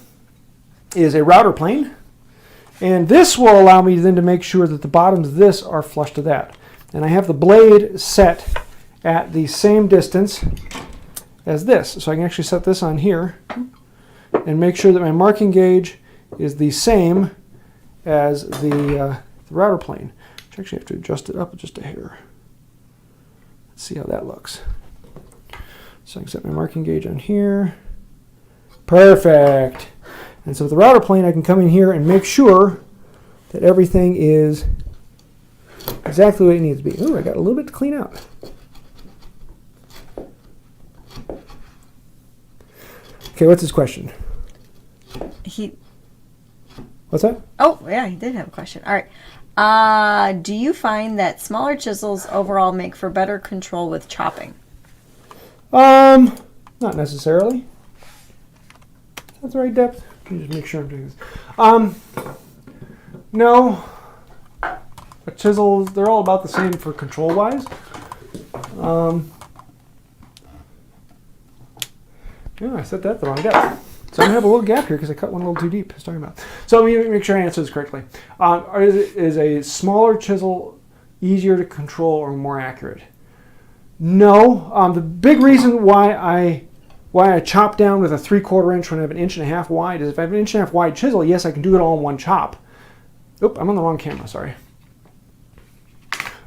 B: is a router plane, and this will allow me then to make sure that the bottoms of this are flush to that. And I have the blade set at the same distance as this. So I can actually set this on here and make sure that my marking gauge is the same as the router plane. Which I actually have to adjust it up just a hair. Let's see how that looks. So I can set my marking gauge on here. Perfect. And so with the router plane, I can come in here and make sure that everything is exactly what it needs to be. Ooh, I got a little bit to clean out. Okay, what's his question? What's that?
A: Oh, yeah, he did have a question. All right. Do you find that smaller chisels overall make for better control with chopping?
B: Not necessarily. That's the right depth. Can you just make sure I'm doing this? No. Chisels, they're all about the same for control-wise. Yeah, I set that the wrong depth. So I'm going to have a little gap here because I cut one a little too deep. I was talking about. So let me make sure I answer this correctly. Is a smaller chisel easier to control or more accurate? No. The big reason why I chop down with a 3/4 inch when I have an 1.5 inch wide is if I have an 1.5 inch wide chisel, yes, I can do it all in one chop. Oop, I'm on the wrong camera, sorry.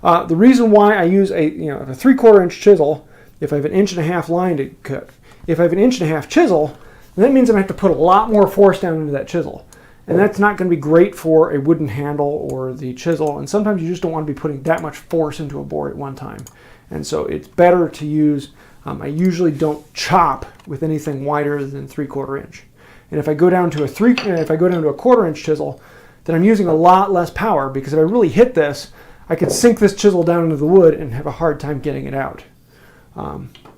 B: The reason why I use a 3/4 inch chisel, if I have an 1.5 inch line to cut, if I have an 1.5 inch chisel, then that means I'm going to have to put a lot more force down into that chisel. And that's not going to be great for a wooden handle or the chisel. And sometimes you just don't want to be putting that much force into a board at one time. And so it's better to use, I usually don't chop with anything wider than 3/4 inch. And if I go down to a 1/4 inch chisel, then I'm using a lot less power, because if I really hit this, I could sink this chisel down into the wood and have a hard time getting it out.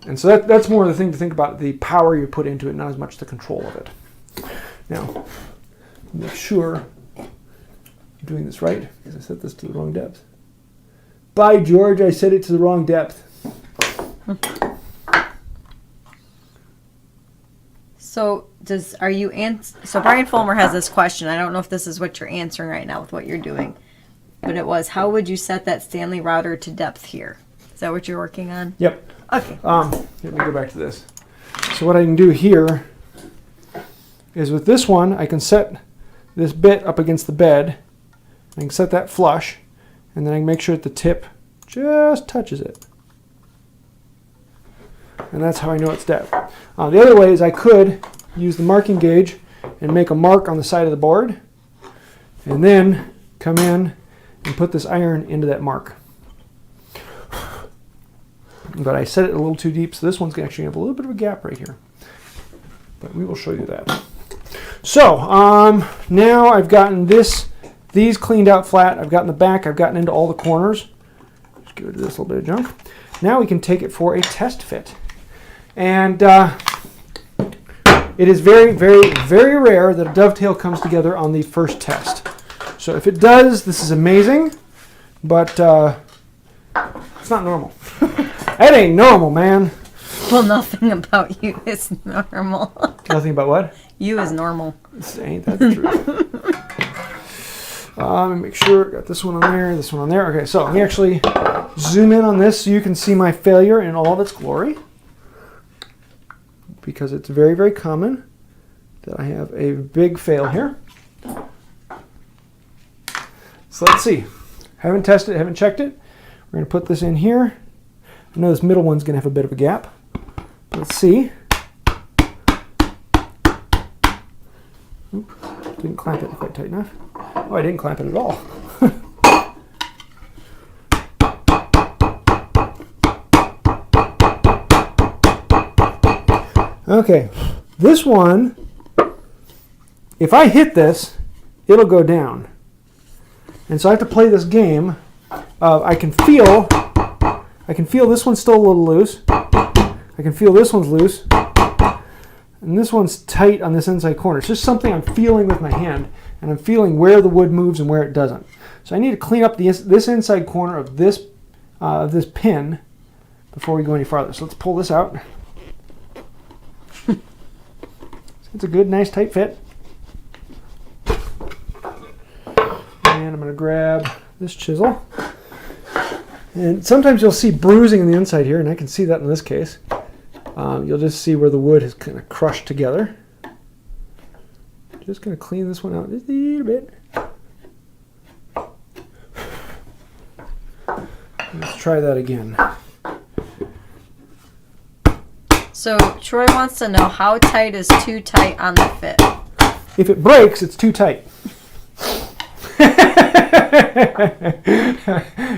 B: And so that's more the thing to think about, the power you put into it, not as much the control of it. Now, make sure I'm doing this right, because I set this to the wrong depth. By George, I set it to the wrong depth.
A: So so Bryan Fulmer has this question. I don't know if this is what you're answering right now with what you're doing, but it was, how would you set that Stanley router to depth here? Is that what you're working on?
B: Yep.
A: Okay.
B: Let me go back to this. So what I can do here is with this one, I can set this bit up against the bed. I can set that flush, and then I can make sure that the tip just touches it. And that's how I know it's depth. The other way is I could use the marking gauge and make a mark on the side of the board, and then come in and put this iron into that mark. But I set it a little too deep, so this one's actually going to have a little bit of a gap right here. But we will show you that. So now I've gotten these cleaned out flat. I've gotten the back. I've gotten into all the corners. Just get rid of this little bit of junk. Now we can take it for a test fit. And it is very, very, very rare that a dovetail comes together on the first test. So if it does, this is amazing. But it's not normal. That ain't normal, man.
A: Well, nothing about you is normal.
B: Nothing about what?
A: You is normal.
B: This ain't that true. Let me make sure. Got this one on there, this one on there. Okay, so let me actually zoom in on this so you can see my failure in all of its glory. Because it's very, very common that I have a big fail here. So let's see. Haven't tested it, haven't checked it. We're going to put this in here. I know this middle one's going to have a bit of a gap. But let's see. Oop, didn't clamp it quite tight enough. Oh, I didn't clamp it at all. Okay, this one, if I hit this, it'll go down. And so I have to play this game of I can feel this one's still a little loose. I can feel this one's loose. And this one's tight on this inside corner. It's just something I'm feeling with my hand, and I'm feeling where the wood moves and where it doesn't. So I need to clean up this inside corner of this pin before we go any farther. So let's pull this out. It's a good, nice, tight fit. And I'm going to grab this chisel. And sometimes you'll see bruising in the inside here, and I can see that in this case. You'll just see where the wood is kind of crushed together. Just going to clean this one out just a little bit. Let's try that again.
A: So Troy wants to know, how tight is too tight on the fit?
B: If it breaks, it's too tight.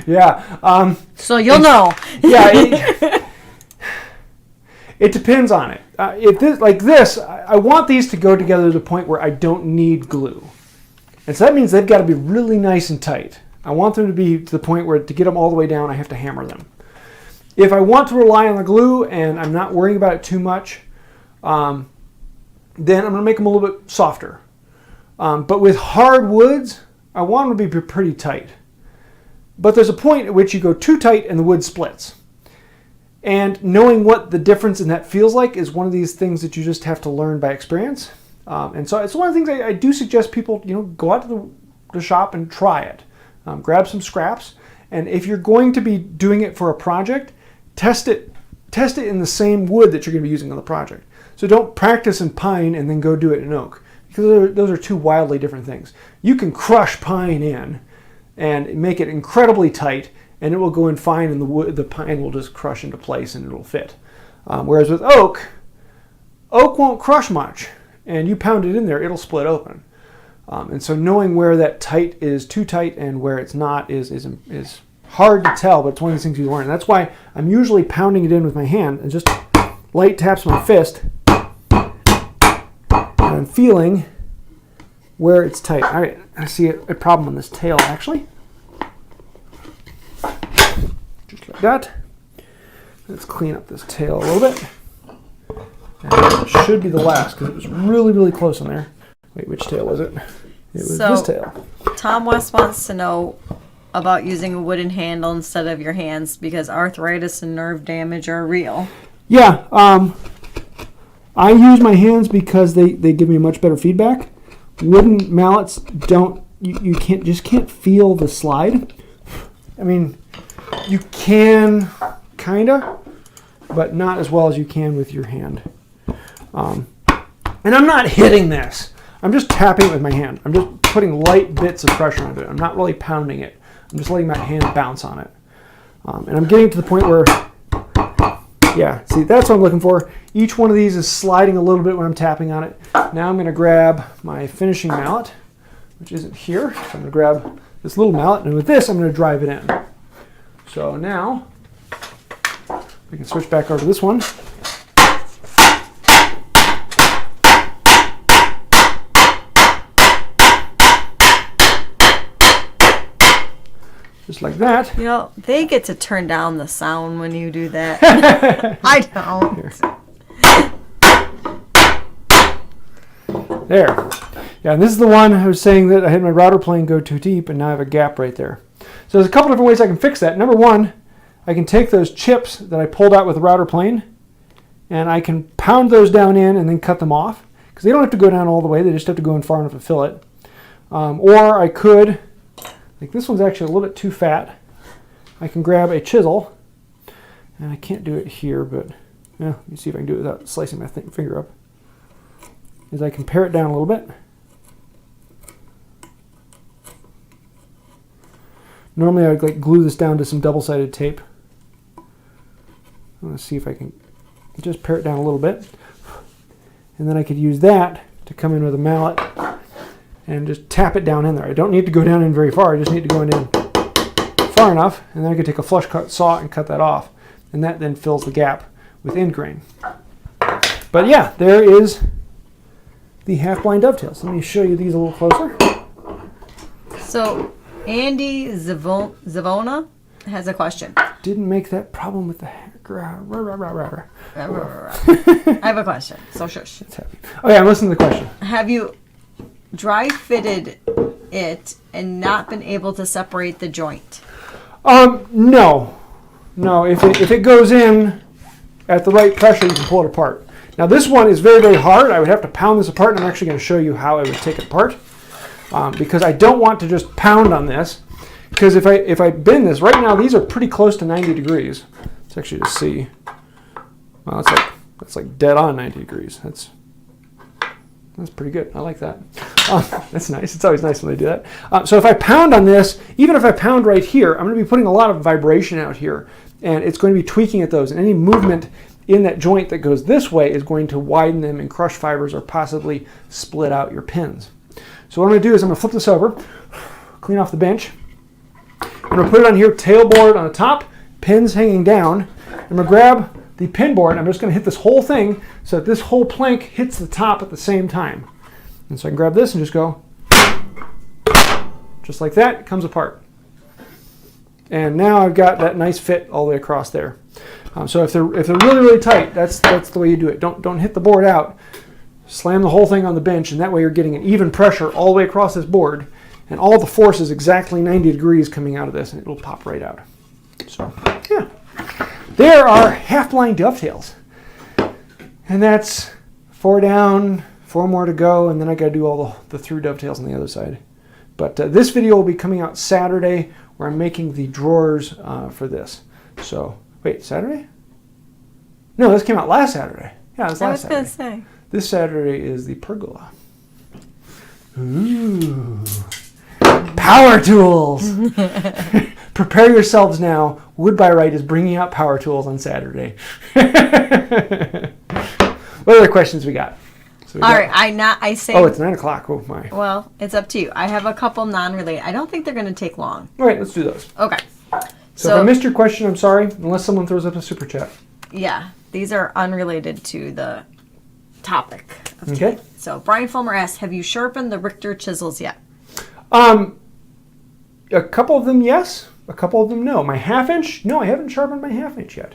B: Yeah.
A: So you'll know.
B: Yeah. It depends on it. If this, like this, I want these to go together to the point where I don't need glue. And so that means they've got to be really nice and tight. I want them to be to the point where to get them all the way down, I have to hammer them. If I want to rely on the glue and I'm not worrying about it too much, then I'm going to make them a little bit softer. But with hard woods, I want them to be pretty tight. But there's a point at which you go too tight and the wood splits. And knowing what the difference in that feels like is one of these things that you just have to learn by experience. And so it's one of the things I do suggest people, go out to the shop and try it. Grab some scraps. And if you're going to be doing it for a project, test it in the same wood that you're going to be using on the project. So don't practice in pine and then go do it in oak, because those are two wildly different things. You can crush pine in and make it incredibly tight, and it will go in fine, and the pine will just crush into place and it'll fit. Whereas with oak won't crush much, and you pound it in there, it'll split open. And so knowing where that tight is too tight and where it's not is hard to tell, but it's one of these things you learn. And that's why I'm usually pounding it in with my hand and just light taps my fist, and I'm feeling where it's tight. All right, I see a problem on this tail actually. Just like that. Let's clean up this tail a little bit. And it should be the last because it was really, really close on there. Wait, which tail was it? It was this tail.
A: Tom West wants to know about using a wooden handle instead of your hands because arthritis and nerve damage are real.
B: Yeah, I use my hands because they give me much better feedback. Wooden mallets don't, you can't feel the slide. I mean, you can kinda, but not as well as you can with your hand. And I'm not hitting this. I'm just tapping it with my hand. I'm just putting light bits of pressure onto it. I'm not really pounding it. I'm just letting my hand bounce on it. And I'm getting to the point where, yeah, see, that's what I'm looking for. Each one of these is sliding a little bit when I'm tapping on it. Now I'm going to grab my finishing mallet, which isn't here. So I'm going to grab this little mallet, and with this, I'm going to drive it in. So now, we can switch back over to this one. Just like that.
A: They get to turn down the sound when you do that. I don't.
B: There. Yeah, and this is the one I was saying that I had my router plane go too deep, and now I have a gap right there. So there's a couple different ways I can fix that. Number one, I can take those chips that I pulled out with the router plane, and I can pound those down in and then cut them off, because they don't have to go down all the way. They just have to go in far enough to fill it. Or I could, like this one's actually a little bit too fat. I can grab a chisel, and I can't do it here, but yeah, let me see if I can do it without slicing my finger up. Is I can pare it down a little bit. Normally I would like glue this down to some double-sided tape. I'm going to see if I can just pare it down a little bit. And then I could use that to come in with a mallet and just tap it down in there. I don't need to go down in very far. I just need to go in far enough, and then I could take a flush cut saw and cut that off. And that then fills the gap with end grain. But yeah, there is the half-blind dovetails. Let me show you these a little closer.
A: So Andy Zavoina has a question.
B: Didn't make that problem with the
A: I have a question. So shush.
B: Okay, I'm listening to the question.
A: Have you dry fitted it and not been able to separate the joint?
B: No. If it goes in at the right pressure, you can pull it apart. Now this one is very, very hard. I would have to pound this apart, and I'm actually going to show you how I would take it apart. Because I don't want to just pound on this. Because if I bend this, right now these are pretty close to 90 degrees. Let's actually just see. Well, that's like dead on 90 degrees. That's pretty good. I like that. That's nice. It's always nice when they do that. So if I pound on this, even if I pound right here, I'm going to be putting a lot of vibration out here. And it's going to be tweaking at those. And any movement in that joint that goes this way is going to widen them and crush fibers or possibly split out your pins. So what I'm going to do is I'm going to flip this over, clean off the bench. I'm going to put it on here, tailboard on the top, pins hanging down. I'm going to grab the pin board, and I'm just going to hit this whole thing so that this whole plank hits the top at the same time. And so I can grab this and just go, just like that, it comes apart. And now I've got that nice fit all the way across there. So if they're really, really tight, that's the way you do it. Don't hit the board out. Slam the whole thing on the bench, and that way you're getting an even pressure all the way across this board, and all the force is exactly 90 degrees coming out of this, and it'll pop right out. So, yeah. There are half-blind dovetails. And that's 4 down, 4 more to go, and then I got to do all the through dovetails on the other side. But this video will be coming out Saturday, where I'm making the drawers for this. So, wait, Saturday? No, this came out last Saturday. Yeah, it was last Saturday.
A: I was going to say.
B: This Saturday is the pergola. Ooh. Power tools! Prepare yourselves now. Wood by Wright is bringing out power tools on Saturday. What other questions we got? So
A: all right, I say.
B: Oh, it's 9 o'clock. Oh my.
A: Well, it's up to you. I have a couple non-related. I don't think they're going to take long.
B: All right, let's do those.
A: Okay.
B: So if I missed your question, I'm sorry, unless someone throws up a super chat.
A: Yeah, these are unrelated to the topic.
B: Okay.
A: So Bryan Fulmer asks, have you sharpened the Richter chisels yet?
B: A couple of them, yes. A couple of them, no. My 1/2 inch, no, I haven't sharpened my 1/2 inch yet.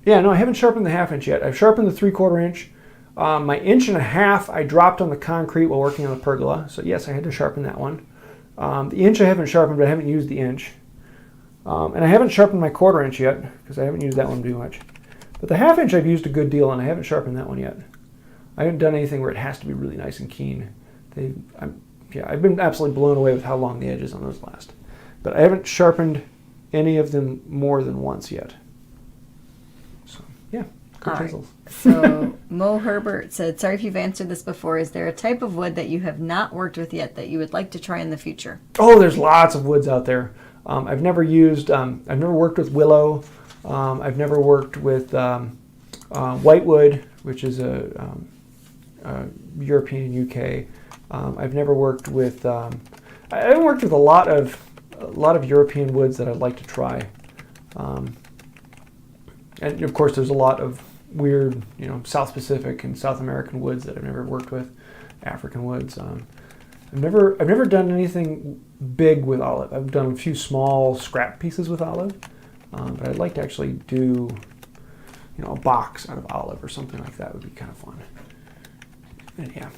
B: Yeah, no, I haven't sharpened the 1/2 inch yet. I've sharpened the 3/4 inch. My 1.5 inch I dropped on the concrete while working on the pergola. So yes, I had to sharpen that one. The inch I haven't sharpened, but I haven't used the inch. And I haven't sharpened my 1/4 inch yet because I haven't used that one too much. But the 1/2 inch I've used a good deal, and I haven't sharpened that one yet. I haven't done anything where it has to be really nice and keen. I've been absolutely blown away with how long the edges on those last. But I haven't sharpened any of them more than once yet. So, yeah, good chisels.
A: Right. So, Mo Herbert said, sorry if you've answered this before. Is there a type of wood that you have not worked with yet that you would like to try in the future?
B: Oh, there's lots of woods out there. I've never worked with willow. I've never worked with whitewood, which is a European UK. I've never worked with. I haven't worked with a lot of European woods that I'd like to try. And of course, there's a lot of weird, South Pacific and South American woods that I've never worked with. African woods. I've never done anything big with olive. I've done a few small scrap pieces with olive, but I'd like to actually do, a box out of olive or something like that would be kind of fun. And yeah.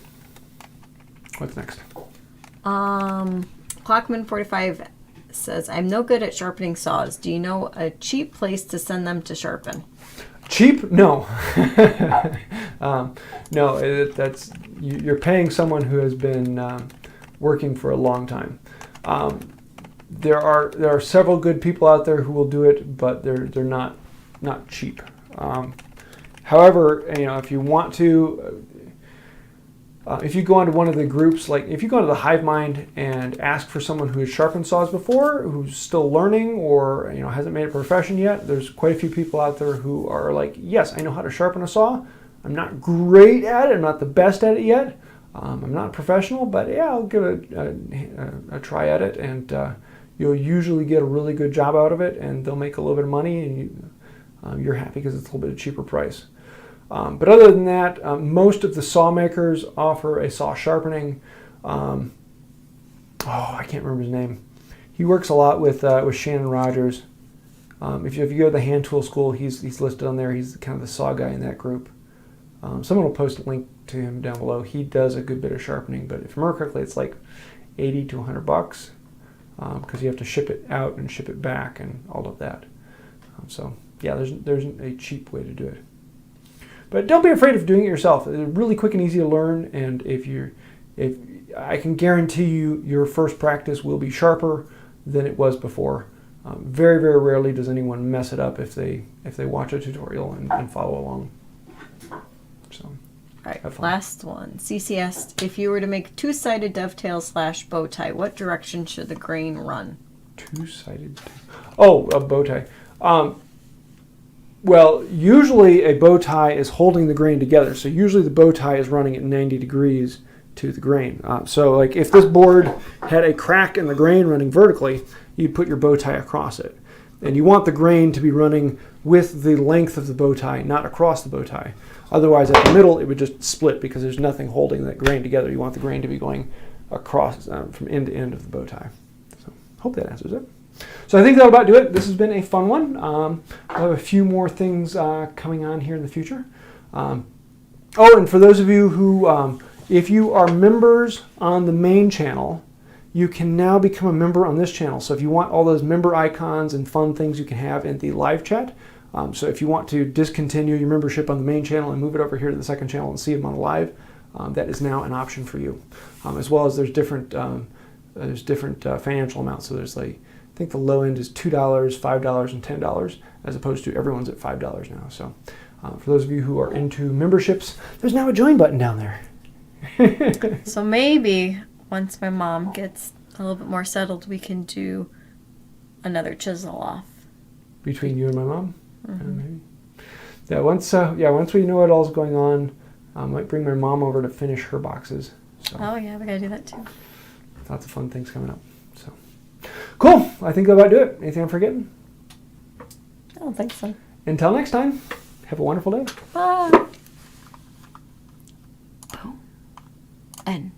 B: What's next?
A: Clockman45 says, I'm no good at sharpening saws. Do you know a cheap place to send them to sharpen?
B: Cheap? No. No, you're paying someone who has been working for a long time. There are several good people out there who will do it, but they're not cheap. However, if you want to. If you go onto one of the groups, like if you go into the Hive Mind and ask for someone who has sharpened saws before, who's still learning or hasn't made it a profession yet, there's quite a few people out there who are like, yes, I know how to sharpen a saw. I'm not great at it. I'm not the best at it yet. I'm not a professional, but yeah, I'll give it a try at it, and you'll usually get a really good job out of it, and they'll make a little bit of money, and you're happy because it's a little bit of cheaper price. But other than that, most of the saw makers offer a saw sharpening. I can't remember his name. He works a lot with Shannon Rogers. If you go to the hand tool school, he's listed on there. He's kind of the saw guy in that group. Someone will post a link to him down below. He does a good bit of sharpening, but if I remember correctly, it's like $80 to $100 because you have to ship it out and ship it back and all of that. So yeah, there's a cheap way to do it. But don't be afraid of doing it yourself. It's really quick and easy to learn, and if I can guarantee you, your first practice will be sharper than it was before. Very, very rarely does anyone mess it up if they watch a tutorial and follow along. So,
A: all right, last one. Cicilaes, if you were to make two-sided dovetail / bow tie, what direction should the grain run?
B: Two-sided? Oh, a bow tie. Well, usually a bow tie is holding the grain together. So usually the bow tie is running at 90 degrees to the grain. So like if this board had a crack in the grain running vertically, you'd put your bow tie across it. And you want the grain to be running with the length of the bow tie, not across the bow tie. Otherwise, at the middle, it would just split because there's nothing holding that grain together. You want the grain to be going across from end to end of the bow tie. hope that answers it. So I think that'll about do it. This has been a fun one. We'll have a few more things coming on here in the future. Oh, and for those of you who, if you are members on the main channel, you can now become a member on this channel. So if you want all those member icons and fun things you can have in the live chat, so if you want to discontinue your membership on the main channel and move it over here to the second channel and see them on the live, that is now an option for you. As well as there's different financial amounts. So there's like, I think the low end is $2, $5, and $10, as opposed to everyone's at $5 now. So for those of you who are into memberships, there's now a join button down there.
A: So maybe once my mom gets a little bit more settled, we can do another chisel off.
B: Between you and my mom? Maybe. Yeah, once we know what all's going on, I might bring my mom over to finish her boxes. So.
A: Oh yeah, we gotta do that too.
B: Lots of fun things coming up. So cool. I think that'll about do it. Anything I'm forgetting?
A: I don't think so.
B: Until next time, have a wonderful day.
A: Bye. Oh. And.